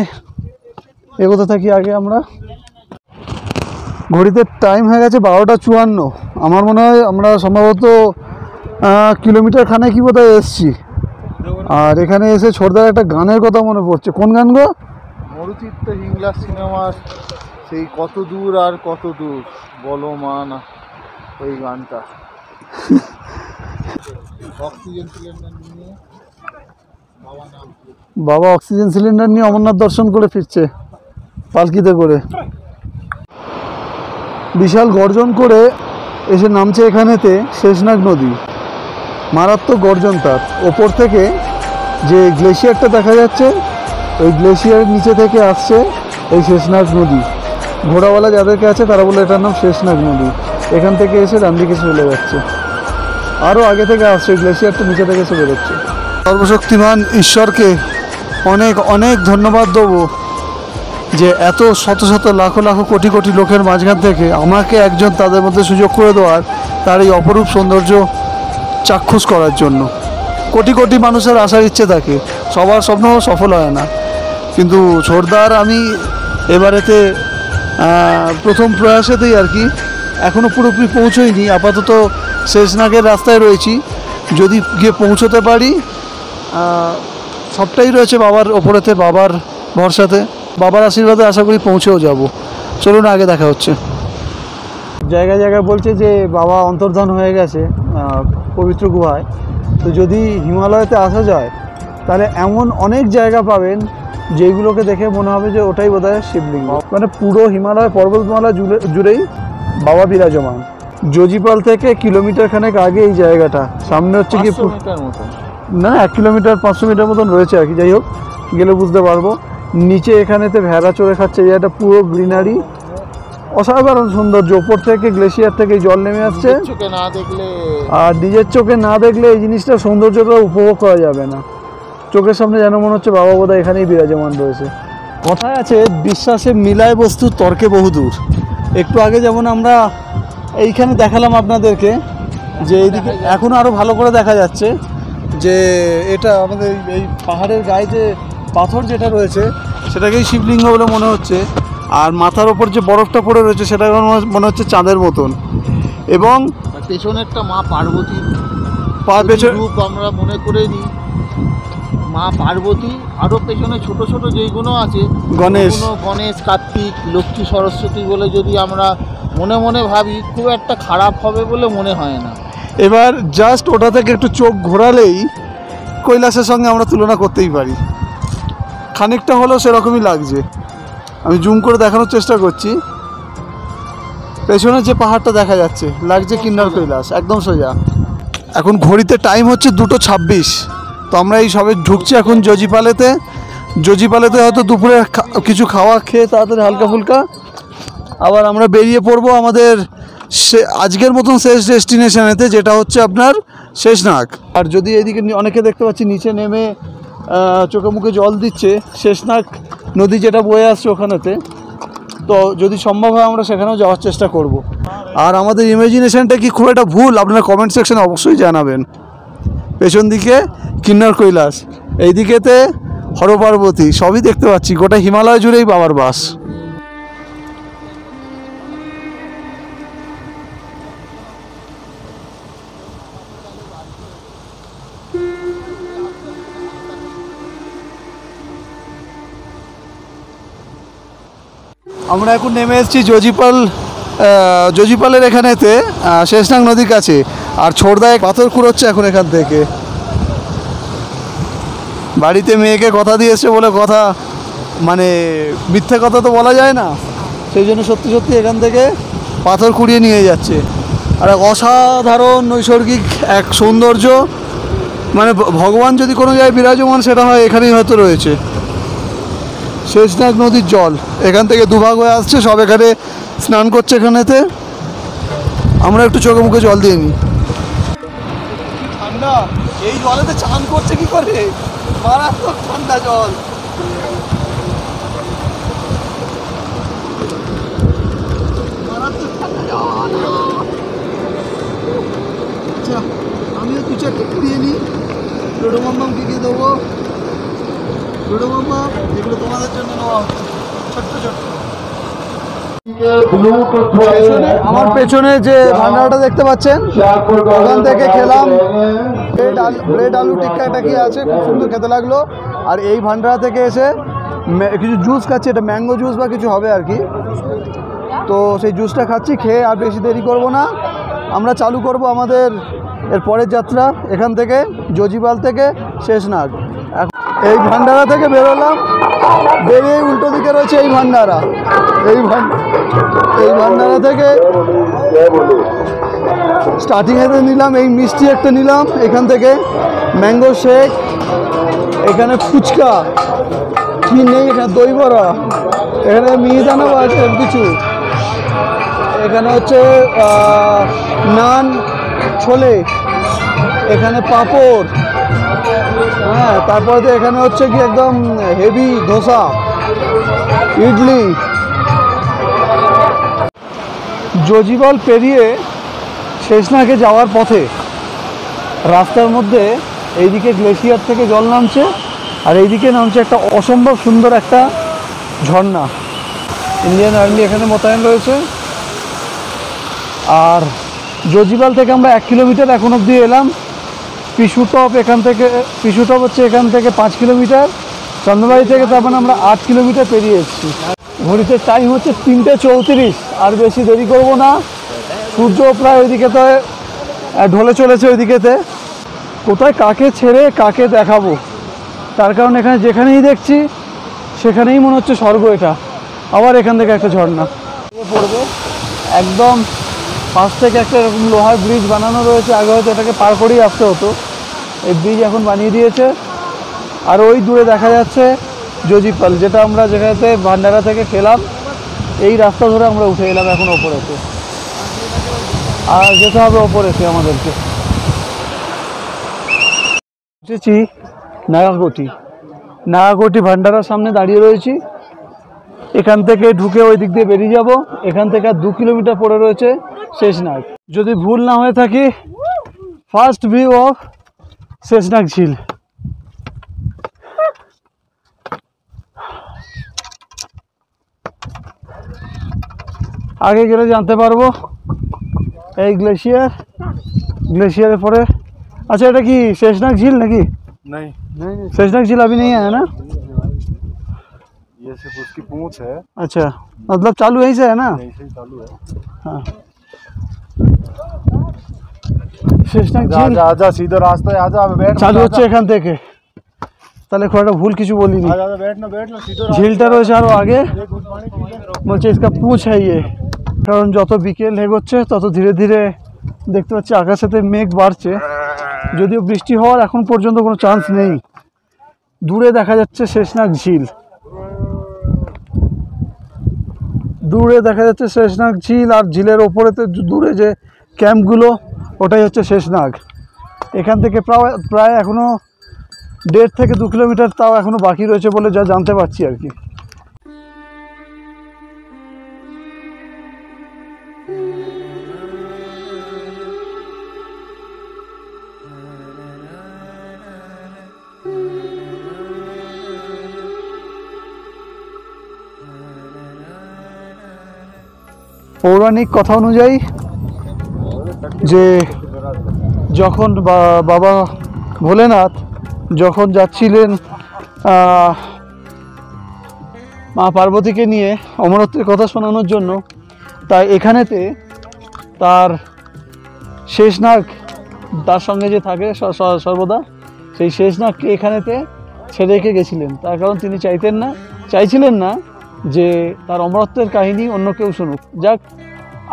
এগোতে থাকি আগে আমরা। ঘড়িতে টাইম হয়ে গেছে 12:54। আমার মনে হয় আমরা সম্ভবত কিলোমিটার খানেক কি বোধহয় এসছি। আর এখানে এসে ছোটদার একটা গানের কথা মনে পড়ছে। কোন গান গো? মরুচিত্ত হিংলা সিনেমার সেই কত দূর আর কত দূর বলো মা না, ওই গানটা। অক্সিজেন সিলিন্ডার নিয়ে বাবা অক্সিজেন সিলিন্ডার নিয়ে অমরনাথ দর্শন করে ফিরছে পালকিতে করে। বিশাল গর্জন করে এসে নামছে এখানেতে শেষনাগ নদী। মারাত্মক গর্জন তার। ওপর থেকে যে গ্লেশিয়ারটা দেখা যাচ্ছে, ওই গ্লেশিয়ারের নিচে থেকে আসছে এই শেষনাগ নদী। ঘোড়াওয়ালা যাদেরকে আছে তারা বলে এটার নাম শেষনাগ নদী। এখান থেকে এসে ডান দিকে চলে যাচ্ছে, আরও আগে থেকে আসছে, গ্লেশিয়ারটা নিচে থেকে এসে বেরোচ্ছে। সর্বশক্তিমান ঈশ্বরকে অনেক অনেক ধন্যবাদ দেবো যে এত শত শত লাখো লাখো কোটি কোটি লোকের মাঝখান থেকে আমাকে একজন তাদের মধ্যে সুযোগ করে দেওয়ার, তার এই অপরূপ সৌন্দর্য চাক্ষুষ করার জন্য। কোটি কোটি মানুষের আসার ইচ্ছে থাকে, সবার স্বপ্ন সফল হয় না, কিন্তু ছোটদার আমি এবারেতে প্রথম প্রয়াসেতেই আর কি, এখনও পুরোপুরি পৌঁছইনি, আপাতত শেষনাগের রাস্তায় রয়েছি। যদি গিয়ে পৌঁছতে পারি, সবটাই রয়েছে বাবার ওপরেতে, বাবার ভরসাতে, বাবার আশীর্বাদে আশা করি পৌঁছেও যাব। চলুন আগে দেখা হচ্ছে। জায়গায় জায়গায় বলছে যে বাবা অন্তর্ধান হয়ে গেছে পবিত্র গুহায়। তো যদি হিমালয়তে আসা যায় তাহলে এমন অনেক জায়গা পাবেন যেগুলোকে দেখে মনে হবে যে ওটাই বোধহয় শিবলিঙ্গ। মানে পুরো হিমালয় পর্বতমালা জুড়েই বাবা বিরাজমান। জজিপাল থেকে কিলোমিটার খানেক আগে এই জায়গাটা, সামনে হচ্ছে কি না 1 কিলোমিটার 500 মিটার মতন রয়েছে আর কি। যাই হোক, গেলে বুঝতে পারবো। নিচে এখানেতে ভেড়া চড়ে খাচ্ছে, এই জায়গাটা পুরো গ্রিনারি, অসাধারণ সৌন্দর্য। ওপর থেকে গ্লেশিয়ার থেকে জল নেমে আসছে, আর নিজের চোখে না দেখলে এই জিনিসটা সৌন্দর্যটা উপভোগ করা যাবে না। চোখের সামনে যেন মনে হচ্ছে বাবা বোধহয় এখানেই বিরাজমান রয়েছে। কথায় আছে বিশ্বাসে মিলায় বস্তু তর্কে বহুদূর। একটু আগে যেমন আমরা এইখানে দেখালাম আপনাদেরকে যে এইদিকে এখনও আরও ভালো করে দেখা যাচ্ছে যে এটা আমাদের এই পাহাড়ের গায়ে যে পাথর যেটা রয়েছে সেটাকেই শিবলিঙ্গ বলে মনে হচ্ছে। আর মাথার ওপর যে বরফটা পড়ে রয়েছে সেটা মনে হচ্ছে চাঁদের মতন। এবং পেছনেরটা মা পার্বতী রূপ আমরা মনে করে নিই, মা পার্বতী। আরও পেছনে ছোট ছোট যেইগুলো আছে, গণেশ, কার্তিক, লক্ষ্মী, সরস্বতী বলে যদি আমরা মনে মনে ভাবি, খুব একটা খারাপ হবে বলে মনে হয় না। এবার জাস্ট ওটা থেকে একটু চোখ ঘোরালেই কৈলাসের সঙ্গে আমরা তুলনা করতেই পারি, খানিকটা হলেও সেরকমই লাগছে। আমি জুম করে দেখানোর চেষ্টা করছি। পেছনে যে পাহাড়টা দেখা যাচ্ছে লাগছে কিন্নর কৈলাস, একদম সোজা। এখন ঘড়িতে টাইম হচ্ছে 2:26। তো আমরা এই সবে ঢুকছি এখন জজিপালেতে। জজিপালেতে হয়তো দুপুরে কিছু খাওয়া খেয়ে তাড়াতাড়ি হালকা ফুলকা আবার আমরা বেরিয়ে পড়বো আমাদের আজকের মতন শেষ ডেস্টিনেশনেতে, যেটা হচ্ছে আপনার শেষনাগ। আর যদি এদিকে অনেকে দেখতে পাচ্ছি নিচে নেমে চোখে মুখে জল দিচ্ছে, শেষনাগ নদী যেটা বয়ে আসছে ওখানেতে। তো যদি সম্ভব হয় আমরা সেখানেও যাওয়ার চেষ্টা করব। আর আমাদের ইমাজিনেশনটা কি খুব একটা ভুল, আপনারা কমেন্ট সেকশনে অবশ্যই জানাবেন। পেছন দিকে কিন্নর কৈলাস, এই দিকেতে হর পার্বতী, সবই দেখতে পাচ্ছি। গোটা হিমালয় জুড়েই বাবার বাস। আমরা এখন নেমে এসেছি জজিপালের এখানেতে, শেষনাগ নদীর কাছে। আর ছোটদায় পাথর কুড়োচ্ছে এখন এখান থেকে। বাড়িতে মেয়েকে কথা দিয়েছে বলে কথা, মানে মিথ্যে কথা তো বলা যায় না, সেই জন্য সত্যি সত্যি এখান থেকে পাথর কুড়িয়ে নিয়ে যাচ্ছে। আর এক অসাধারণ নৈসর্গিক এক সৌন্দর্য, মানে ভগবান যদি কোনো জায়গায় বিরাজমান সেটা হয় এখানেই হয়তো রয়েছে। শেষনাগ নদীর জল এখান থেকে দুভাগ হয়ে আসছে, সব এখানে স্নান করছে। এখানেতে আমরা একটু চোখে মুখে জল দিয়ে নিই। ঠান্ডা, এই জলেতে চান করছে কি করে, মারাত্মক ঠান্ডা জল। মারাত্মক ঠান্ডা জল। আচ্ছা, আমিও দু চারটে কুড়িয়ে নিই। ডোডো মাম্মামকে গিয়ে দেবো। ডোডো মাম্মাম, এগুলো তোমাদের জন্য নেওয়া হচ্ছে, ছোট্ট ছোট্ট। আমার পেছনে যে ভান্ডারটা দেখতে পাচ্ছেন, ওখান থেকে খেলাম ব্রেড আলু টিক্কা, এটা কি আছে, খুব সুন্দর খেতে লাগলো। আর এই ভান্ডারা থেকে এসে কিছু জুস খাচ্ছি, এটা ম্যাঙ্গো জুস বা কিছু হবে আর কি। তো সেই জুসটা খাচ্ছি, খেয়ে আর বেশি দেরি করব না, আমরা চালু করব আমাদের এর পরের যাত্রা এখান থেকে, জজিপাল থেকে শেষনাগ। এই ভান্ডারা থেকে বেরোলাম, বেরিয়ে উল্টো দিকে রয়েছে এই ভান্ডারা। এই ভান্ডারা থেকে স্টার্টিংয়েতে নিলাম এই মিষ্টি একটা নিলাম, এখান থেকে ম্যাঙ্গো শেক, এখানে ফুচকা, কি নেই এখানে, দই বড়া, এখানে মিহিদানাও আছে কিছু, এখানে হচ্ছে নান, ছোলে, এখানে পাঁপড়, হ্যাঁ, তারপরে তো এখানে হচ্ছে কি একদম হেভি ধোসা, ইডলি। জজিবল পেরিয়ে শেষনাগে যাওয়ার পথে রাস্তার মধ্যে এইদিকে গ্লেশিয়ার থেকে জল নামছে, আর এইদিকে নামছে একটা অসম্ভব সুন্দর একটা ঝর্ণা। ইন্ডিয়ান আর্মি এখানে মোতায়েন রয়েছে। আর জজিবাল থেকে আমরা 1 কিলোমিটার এখন অবধি এলাম। পিশুটপ হচ্ছে এখান থেকে 5 কিলোমিটার, চন্দ্রবাড়ি থেকে তার মানে আমরা 8 কিলোমিটার পেরিয়ে এসেছি। ঘড়িতে টাইম হচ্ছে 3:34, আর বেশি দেরি করব না। সূর্য প্রায় ওইদিকেতে ঢলে চলেছে, ওইদিকেতে কোথায় কাকে ছেড়ে কাকে দেখাবো, তার কারণ এখানে যেখানেই দেখছি সেখানেই মনে হচ্ছে স্বর্গ। এটা আবার এখান থেকে একটা ঝর্ণা পড়বে, একদম পাশ থেকে একটা এরকম লোহার ব্রিজ বানানো রয়েছে। আগে হয়তো এটাকে পার করেই আসতে হতো, এই ব্রিজ এখন বানিয়ে দিয়েছে। আর ওই দূরে দেখা যাচ্ছে জজিপাল, যেটা আমরা যেখানে ভান্ডারা থেকে খেলাম, এই রাস্তা ধরে আমরা উঠে এলাম এখন ওপরেতে, আর যেতে হবে ওপরেতে আমাদেরকে। উঠেছি নাগাগোটি ভান্ডারার সামনে দাঁড়িয়ে রয়েছি। এখান থেকে ঢুকে ওই দিক দিয়ে বেরিয়ে যাব। এখান থেকে আর 2 কিলোমিটার পড়ে রয়েছে শেষনাগ। যদি ভুল না হয়ে থাকি, ফার্স্ট ভিউ অফ শেষনাগ ঝিল। আগে গেলে জানতে পারবো। এই ग्लेशियर परे। अच्छा এটা কি শেষনাগ ঝিল নাকি? नहीं शेषनाग झील अभी नहीं आया ना? ये सिर्फ उसकी पूंछ है, अच्छा, मतलब चालू यहीं से है ना? ऐसे ही चालू है। हाँ, শেষনাগ ঝিল आजा आजा सीधा रास्ता है, आजा बैठ চালু হচ্ছে এখান থেকে। তাহলে খুব একটা ভুল কিছু বলিনি। आजा आजा बैठ ना सीधा ঝিলটা রয়েছে আরো আগে। Good morning. বলছে इसका पूंछ है ये। কারণ যত বিকেল এগোচ্ছে তত ধীরে ধীরে দেখতে পাচ্ছি আকাশেতে মেঘ বাড়ছে। যদিও বৃষ্টি হওয়ার এখন পর্যন্ত কোনো চান্স নেই। দূরে দেখা যাচ্ছে শেষনাগ ঝিল, আর ঝিলের ওপরেতে দূরে যে ক্যাম্পগুলো, ওটাই হচ্ছে শেষনাগ। এখান থেকে প্রায় এখনও 1.5 থেকে 2 কিলোমিটার তাও এখনও বাকি রয়েছে বলে যা জানতে পারছি আর কি। পৌরাণিক কথা অনুযায়ী যে যখন বাবা ভোলেনাথ যখন যাচ্ছিলেন মা পার্বতীকে নিয়ে অমরত্বের কথা শোনানোর জন্য, তাই এখানেতে তার শেষনাগ তার সঙ্গে যে থাকে সর্বদা, সেই শেষনাগকে এখানেতে ছেড়ে রেখে গেছিলেন। তার কারণ তিনি চাইছিলেন না যে তার অমরত্বের কাহিনী অন্য কেউ শুনুক। যাক,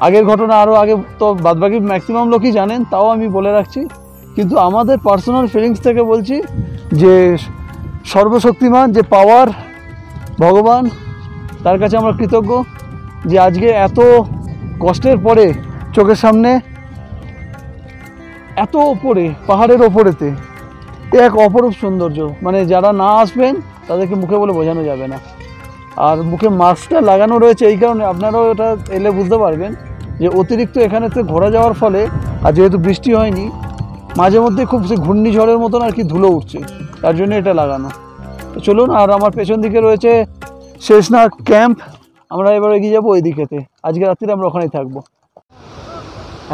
আগের ঘটনা আরও আগে তো বাদবাকি ম্যাক্সিমাম লোকই জানেন, তাও আমি বলে রাখছি। কিন্তু আমাদের পার্সোনাল ফিলিংস থেকে বলছি যে সর্বশক্তিমান যে পাওয়ার ভগবান, তার কাছে আমরা কৃতজ্ঞ যে আজকে এত কষ্টের পরে চোখের সামনে এত ওপরে পাহাড়ের ওপরেতে এক অপরূপ সৌন্দর্য, মানে যারা না আসবেন তাদেরকে মুখে বলে বোঝানো যাবে না। আর মুখে মাস্কটা লাগানো রয়েছে এই কারণে, আপনারাও এটা এলে বুঝতে পারবেন যে অতিরিক্ত এখানেতে ঘোরা যাওয়ার ফলে, আর যেহেতু বৃষ্টি হয়নি, মাঝে মধ্যে খুব সে ঘূর্ণিঝড়ের মতন আর কি ধুলো উঠছে, তার জন্য এটা লাগানো। তো চলুন, আর আমার পেছন দিকে রয়েছে শেষনাগ ক্যাম্প। আমরা এবার এগিয়ে যাবো ওই দিকেতে। আজকে রাত্রিরে আমরা ওখানেই থাকবো।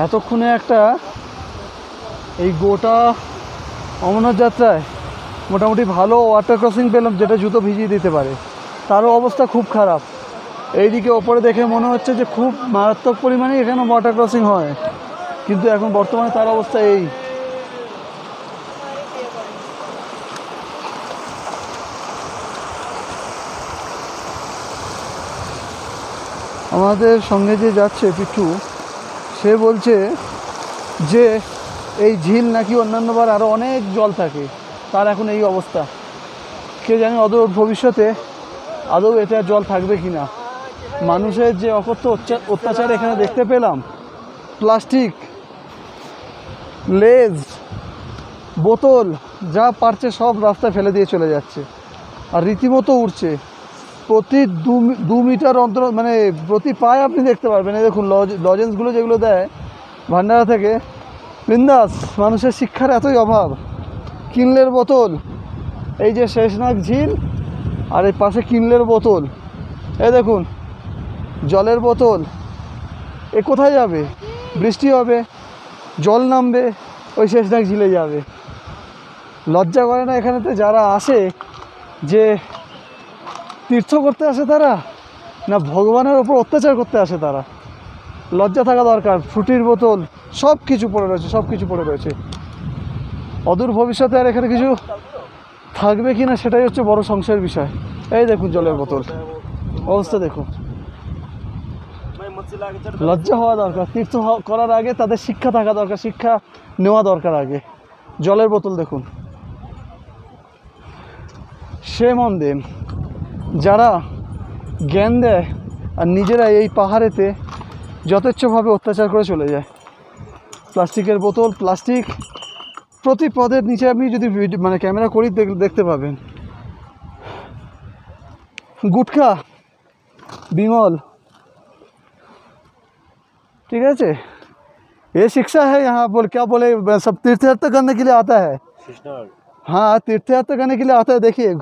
এতক্ষণে একটা এই গোটা অমরনাথ যাত্রায় মোটামুটি ভালো ওয়াটার ক্রসিং পেলাম, যেটা জুতো ভিজিয়ে দিতে পারে। তারও অবস্থা খুব খারাপ। এইদিকে ওপরে দেখে মনে হচ্ছে যে খুব মারাত্মক পরিমাণে এখানে ওয়াটার ক্রসিং হয়, কিন্তু এখন বর্তমানে তার অবস্থা এই। আমাদের সঙ্গে যে যাচ্ছে পিঠু, সে বলছে যে এই ঝিল নাকি অন্যান্যবার আরও অনেক জল থাকে, তার এখন এই অবস্থা। কে জানে অদূর ভবিষ্যতে আদৌ এতে আর জল থাকবে কি না। মানুষের যে অকথ্য অত্যাচার এখানে দেখতে পেলাম, প্লাস্টিক, লেজ, বোতল যা পারছে সব রাস্তায় ফেলে দিয়ে চলে যাচ্ছে, আর রীতিমতো উঠছে। প্রতি 2 মিটার অন্তর, মানে প্রতি পায়ে আপনি দেখতে পারবেন। এই দেখুন লজেন্সগুলো যেগুলো দেয় ভান্ডারা থেকে, বিন্দাস। মানুষের শিক্ষার এতই অভাব। কিনলের বোতল, এই যে শেষনাগ ঝিল, আর এই পাশে কিনলের বোতল, এই দেখুন জলের বোতল। এ কোথায় যাবে? বৃষ্টি হবে, জল নামবে, ওই শেষনাগ ঝিলে যাবে। লজ্জা করে না এখানেতে যারা আসে, যে তীর্থ করতে আসে তারা, না ভগবানের ওপর অত্যাচার করতে আসে তারা? লজ্জা থাকা দরকার। ফ্রুটির বোতল সব কিছু পড়ে রয়েছে, সব কিছু পড়ে রয়েছে। অদূর ভবিষ্যতে আর এখানে কিছু থাকবে কি না সেটাই হচ্ছে বড় সংশয়ের বিষয়। এই দেখুন জলের বোতল, অবস্থা দেখুন। লজ্জা হওয়া দরকার। তীর্থ করার আগে তাদের শিক্ষা থাকা দরকার, শিক্ষা নেওয়া দরকার আগে। জলের বোতল দেখুন। shame on them যারা জ্ঞান দেয় আর নিজেরা এই পাহাড়েতে যথেচ্ছভাবে অত্যাচার করে চলে যায়। প্লাস্টিকের বোতল, প্লাস্টিক প্রতি পদের নিচে আপনি যদি মানে ক্যামেরা করি দেখতে পাবেন। গুটখা, বিমল, ঠিক আছে। ये शिक्षा है यहाँ बोल, क्या बोले, सब तीर्थयात्रा करने के लिए आता है। हाँ, तीर्थयात्रा करने के लिए आता है। देखिए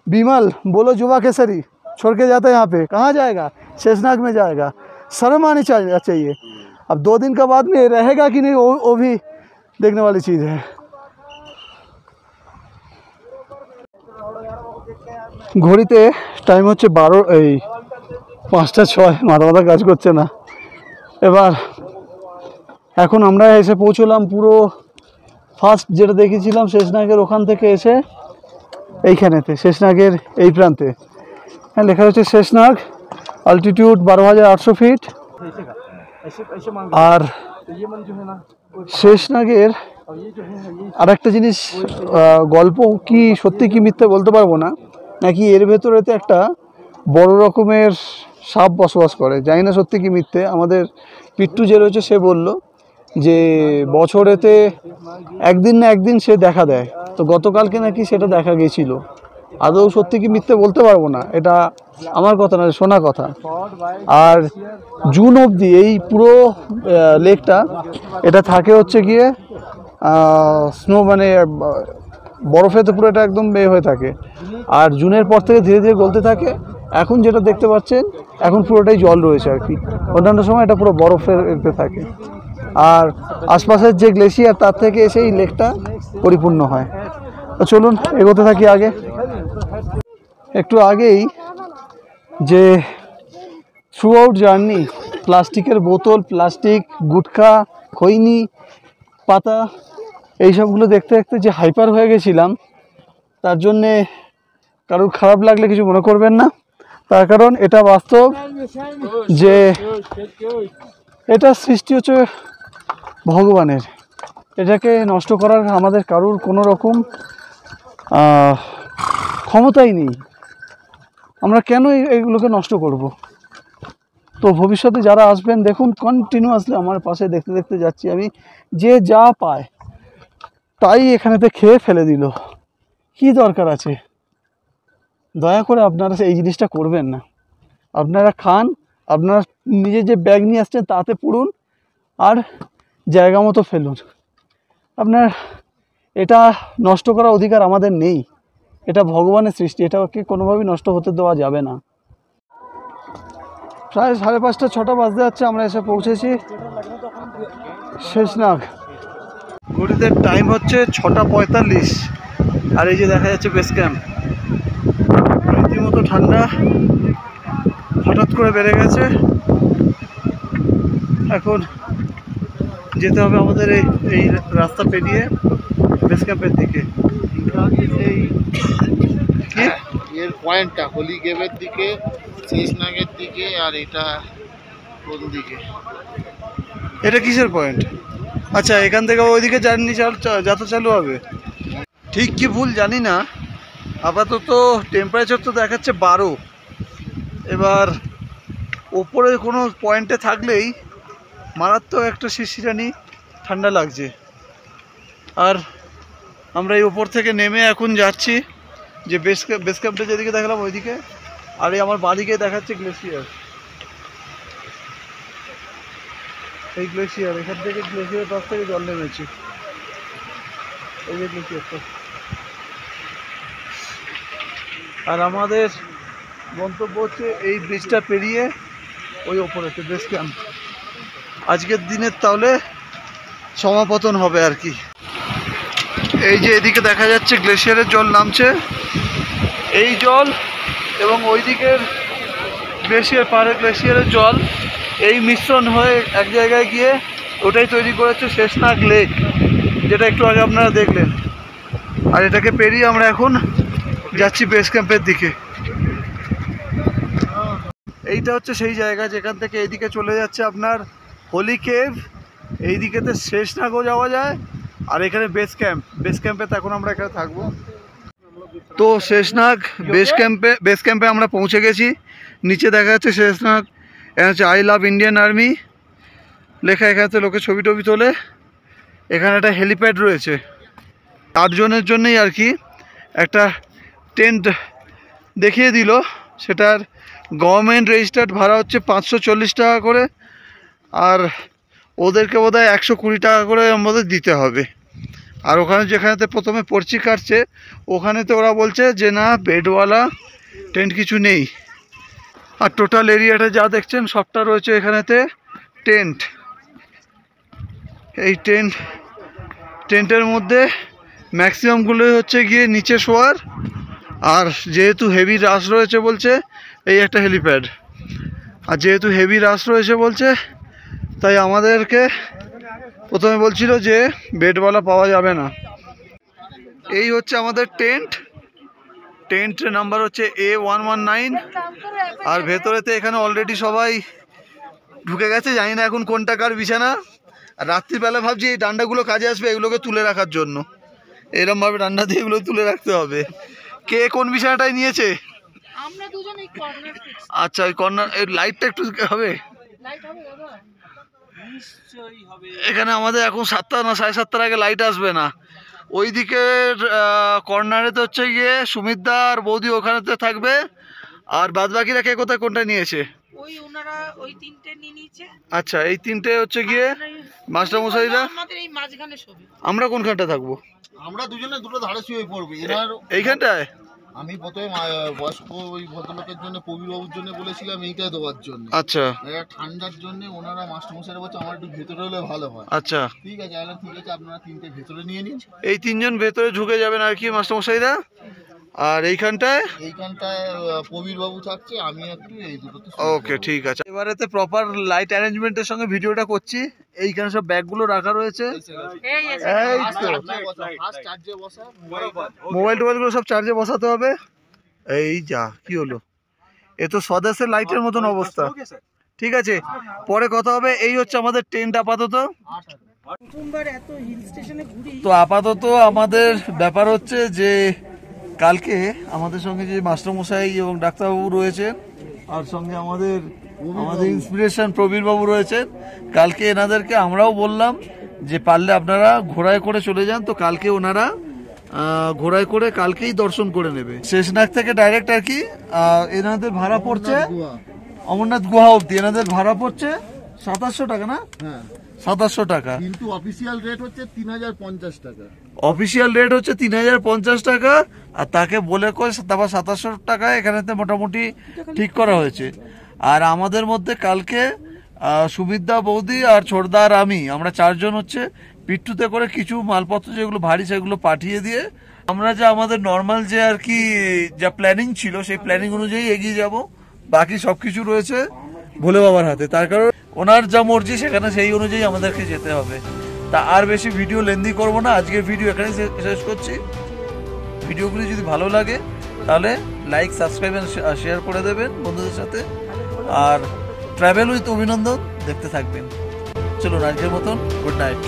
बिमल, बोलो युवा केसरी छोड़ के जाता है यहाँ पे, कहाँ जाएगा? शेषनाग में जाएगा। शर्म आनी चाहिए। अब 2 दिन का बाद में रहेगा कि नहीं, वो भी देखने वाली चीज़ है। ঘড়িতে টাইম হচ্ছে 5:06, মাথা কাজ করছে না। এবার এখন আমরা এসে পৌঁছলাম পুরো ফার্স্ট যেটা দেখেছিলাম শেষনাগের ওখান থেকে এসে এইখানেতে, শেষনাগের এই প্রান্তে। হ্যাঁ, লেখা হচ্ছে শেষনাগ, অল্টিটিউড 12,800 ফিট। আর শেষনাগের আর একটা জিনিস, গল্প কি সত্যি কি মিথ্যে বলতে পারবো না, নাকি এর ভেতরেতে একটা বড় রকমের সাপ বসবাস করে, জানি না সত্যি কি মিথ্যে। আমাদের পিট্টু যে রয়েছে সে বলল যে বছরেতে একদিন না একদিন সে দেখা দেয়। তো গতকালকে নাকি সেটা দেখা গেছিল। আদৌ সত্যি কি মিথ্যে বলতে পারবো না, এটা আমার কথা না, শোনা কথা। আর জুন অবধি এই পুরো লেকটা এটা থাকে হচ্ছে গিয়ে স্নো, মানে বরফেতে পুরো এটা একদম হয়ে থাকে। আর জুনের পর থেকে ধীরে ধীরে গলতে থাকে। এখন যেটা দেখতে পাচ্ছেন এখন পুরোটাই জল রয়েছে আর কি, অন্যান্য সময় এটা পুরো বরফের থাকে। আর আশপাশের যে গ্লেশিয়ার তার থেকে এসে এই লেকটা পরিপূর্ণ হয়। তো চলুন এগোতে থাকি আগে। একটু আগেই যে থ্রু আউট জার্নি প্লাস্টিকের বোতল, প্লাস্টিক, গুটখা, খৈনি, পাতা, এইসবগুলো দেখতে দেখতে যে হাইপার হয়ে গেছিলাম, তার জন্যে কারোর খারাপ লাগলে কিছু মনে করবেন না। তার কারণ এটা বাস্তব যে এটা সৃষ্টি হচ্ছে ভগবানের। এটাকে নষ্ট করার আমাদের কারোর কোনো রকম ক্ষমতাই নেই। আমরা কেন এইগুলোকে নষ্ট করব? তো ভবিষ্যতে যারা আসবেন দেখুন, কন্টিনিউয়াসলি আমার পাশে দেখতে দেখতে যাচ্ছি আমি, যে যা পায় তাই এখানেতে খেয়ে ফেলে দিল। কি দরকার আছে? দয়া করে আপনারা এই জিনিসটা করবেন না। আপনারা খান, আপনারা নিজের যে ব্যাগ নিয়ে আসছেন তাতে পুরুন আর জায়গা মতো ফেলুন। আপনার এটা নষ্ট করার অধিকার আমাদের নেই। এটা ভগবানের সৃষ্টি, এটাকে কোনোভাবেই নষ্ট হতে দেওয়া যাবে না। প্রায় 5:30, 6টা বাজতে যাচ্ছে, আমরা এসে পৌঁছেছি শেষনাগ। ঘড়িতে টাইম হচ্ছে 6:45, আর এই যে দেখা যাচ্ছে বেস ক্যাম্প। রীতিমতো ঠান্ডা হঠাৎ করে বেড়ে গেছে। এখন যেতে হবে আমাদের এই রাস্তা পেরিয়ে বেস ক্যাম্পের দিকে। এর পয়েন্টটা হলি গেমের দিকে, শেষনাগের দিকে, আর এটা কোন দিকে? এটা কিসের পয়েন্ট? আচ্ছা, এখান থেকে ওইদিকে জার্নি যাত্রা চালু হবে। ঠিক কি ভুল জানি না, আপাতত টেম্পারেচার তো দেখাচ্ছে 12। এবার ওপরে কোনো পয়েন্টে থাকলেই মারাত্মক একটা শিরশিরানি ঠান্ডা লাগছে। আর আমরা এই ওপর থেকে নেমে এখন যাচ্ছি যে বেস ক্যাম্পটা যেদিকে দেখালাম ওইদিকে। আর এই আমার বাঁদিকে দেখাচ্ছে গ্লেশিয়ার। এই গ্লেশিয়ার, এখান থেকে গ্লেশিয়ার পাশ থেকে জল নেমেছে। এই যে গ্লেশিয়ারটা। আর আমাদের গন্তব্য হচ্ছে এই ব্রিজটা পেরিয়ে ওই ওপরেতে বেস ক্যাম্প। আজকের দিনের তাহলে সমাপতন হবে আর কি। এই যে এদিকে দেখা যাচ্ছে গ্লেশিয়ারের জল নামছে, এই জল এবং ওই দিকের গ্লেশিয়ার, পাহাড়ের গ্লেশিয়ারের জল এই মিশ্রণ হয়ে এক জায়গায় গিয়ে ওটাই তৈরি করেছে শেষনাগ লেক, যেটা একটু আগে আপনারা দেখলেন। আর এটাকে পেরিয়ে আমরা এখন যাচ্ছি বেস ক্যাম্পের দিকে। এইটা হচ্ছে সেই জায়গা যেখান থেকে এইদিকে চলে যাচ্ছে আপনার হোলি কেভ, এই দিকেতে শেষনাগও যাওয়া যায়। আর এখানে বেস ক্যাম্পে এখন আমরা এখানে থাকবো। তো শেষনাগ বেস ক্যাম্পে আমরা পৌঁছে গেছি। নিচে দেখা যাচ্ছে শেষনাগ, এখানে হচ্ছে আই লাভ ইন্ডিয়ান আর্মি লেখা, এখানে লোকে ছবি টবি তোলে। এখানে একটা হেলিপ্যাড রয়েছে 8 জনের জন্যই আর কি। একটা টেন্ট দেখিয়ে দিল, সেটার গভর্নমেন্ট রেজিস্টার্ড ভাড়া হচ্ছে 540 টাকা করে। আর ওদেরকে বোধহয় 120 টাকা করে আমাদের দিতে হবে। আর ওখানে যেখানেতে প্রথমে পর্চি কাটছে ওখানেতে ওরা বলছে যে না, বেডওয়ালা টেন্ট কিছু নেই। আর টোটাল এরিয়াটা যা দেখছেন সবটা রয়েছে এখানেতে টেন্ট। এই টেন্টের মধ্যে ম্যাক্সিমামগুলোই হচ্ছে গিয়ে নিচে শোয়ার। আর যেহেতু হেভি রাশ রয়েছে বলছে, এই একটা হেলিপ্যাড, আর যেহেতু হেভি রাশ রয়েছে বলছে, তাই আমাদেরকে প্রথমে বলছিল যে বেডওয়ালা পাওয়া যাবে না। এই হচ্ছে আমাদের টেন্ট নাম্বার হচ্ছে A119। আর ভেতরেতে এখানে অলরেডি সবাই ঢুকে গেছে, জানি না এখন কোনটা কার বিছানা। আর রাত্রিবেলা ভাবছি এই ডান্ডাগুলো কাজে আসবে, এগুলোকে তুলে রাখার জন্য। এরমভাবে ডান্ডা দিয়ে এগুলো তুলে রাখতে হবে। কে কোন বিছানাটাই নিয়েছে? আমরা দুজন এই কর্নার ফিক্স। আচ্ছা, ওই কর্নার, এই লাইটটা একটু হবে। লাইট হবে দাদা? নিশ্চয়ই হবে। এখানে আমাদের এখন 7টা না 7:30 আগে লাইট আসবে না। ওই দিকের কর্নারেতে হচ্ছে গিয়ে সুমিতদা আর বৌদি ওখানেতে থাকবে। আর বাদবাকিরা কে কোথায় কোনটা নিয়েছে? ওই ওনারা ওই তিনটে নিয়ে নিয়েছে। আচ্ছা, এই তিনটে হচ্ছে গিয়ে মাস্টারমশাইরা। আমাদের এই মাঝখানে শোবে। আমরা কোনখানটা থাকবো? আমরা দুজনে দুটো ধারে শুয়ে পড়বো। এনার এইখানটায় আমি প্রথমে বয়স্ক ওই ভদ্রলোকের জন্য, প্রবীরবাবুর জন্য বলেছিলাম এইটা দেওয়ার জন্য। আচ্ছা ঠান্ডার জন্য ওনারা মাস্টারমশাইরা বলছে আমার একটু ভেতরে হলে ভালো হয়। আচ্ছা, ঠিক আছে, ঠিক আছে, আপনারা তিনটে ভেতরে নিয়ে নিন। এই তিনজন ভেতরে ঢুকে যাবেন আর কি মাস্টারমশাইরা। আর এইখানটায় প্রবীরবাবু থাকছে, আমি একটু এই দুটোতে। ওকে, ঠিক আছে। এবারেতে প্রপার লাইট অ্যারেঞ্জমেন্টের সঙ্গে ভিডিওটা করছি। এইখানে সব ব্যাগগুলো রাখা রয়েছে। এই তো মোবাইল টোবাইলগুলো সব চার্জে বসাতে হবে। এই যা কি হলো, এ তো স্বদেশের লাইটের মতন অবস্থা। ঠিক আছে, পরে কথা হবে। এই হচ্ছে আমাদের টেন্ট আপাতত। প্রথমবার এত হিল স্টেশনে ঘুরি। তো আপাতত আমাদের ব্যাপার হচ্ছে যে কালকে আমাদের সঙ্গে যে মাস্টারমশাই এবং ডাক্তারবাবু রয়েছেন, আর সঙ্গে আমাদের ইন্সপিরেশন প্রবীরবাবু রয়েছেন, কালকে এনাদেরকে আমরাও বললাম যে পারলে আপনারা ঘোড়ায় করে চলে যান। তো কালকে ওনারা ঘোড়ায় করে কালকেই দর্শন করে নেবে শেষনাগ থেকে ডাইরেক্ট আর কি। এনাদের ভাড়া পড়ছে অমরনাথ গুহা অব্দি, এনাদের ভাড়া পড়ছে 2700 টাকা না? হ্যাঁ, 2700 টাকা। কিন্তু অফিসিয়াল রেট হচ্ছে 3050 টাকা। অফিসিয়াল রেট হচ্ছে 3050 টাকা। আর তাকে বলে করে তারপর 2700 টাকা এখানেতে মোটামুটি ঠিক করা হয়েছে। আর আমাদের মধ্যে কালকে সুমিতদা, বৌদি আর ছোটদা আর আমরা 4 জন হচ্ছে পিট্টুতে করে কিছু মালপত্র যেগুলো ভারী সেগুলো পাঠিয়ে দিয়ে আমরা যে আমাদের নর্মাল যে আর কি যা প্ল্যানিং ছিল সেই প্ল্যানিং অনুযায়ী এগিয়ে যাব। বাকি সবকিছু রয়েছে ভোলে বাবার হাতে, তার কারণ ওনার যা মর্জি সেখানে সেই অনুযায়ী আমাদেরকে যেতে হবে। তা আর বেশি ভিডিও লেন্দি করব না, আজকের ভিডিও এখানেই শেষ করছি। ভিডিওগুলি যদি ভালো লাগে তাহলে লাইক, সাবস্ক্রাইব আর শেয়ার করে দেবেন বন্ধুদের সাথে। আর ট্রাভেল উইথ অভিনন্দন দেখতে থাকবেন। চলুন আজকের মতন গুড নাইট।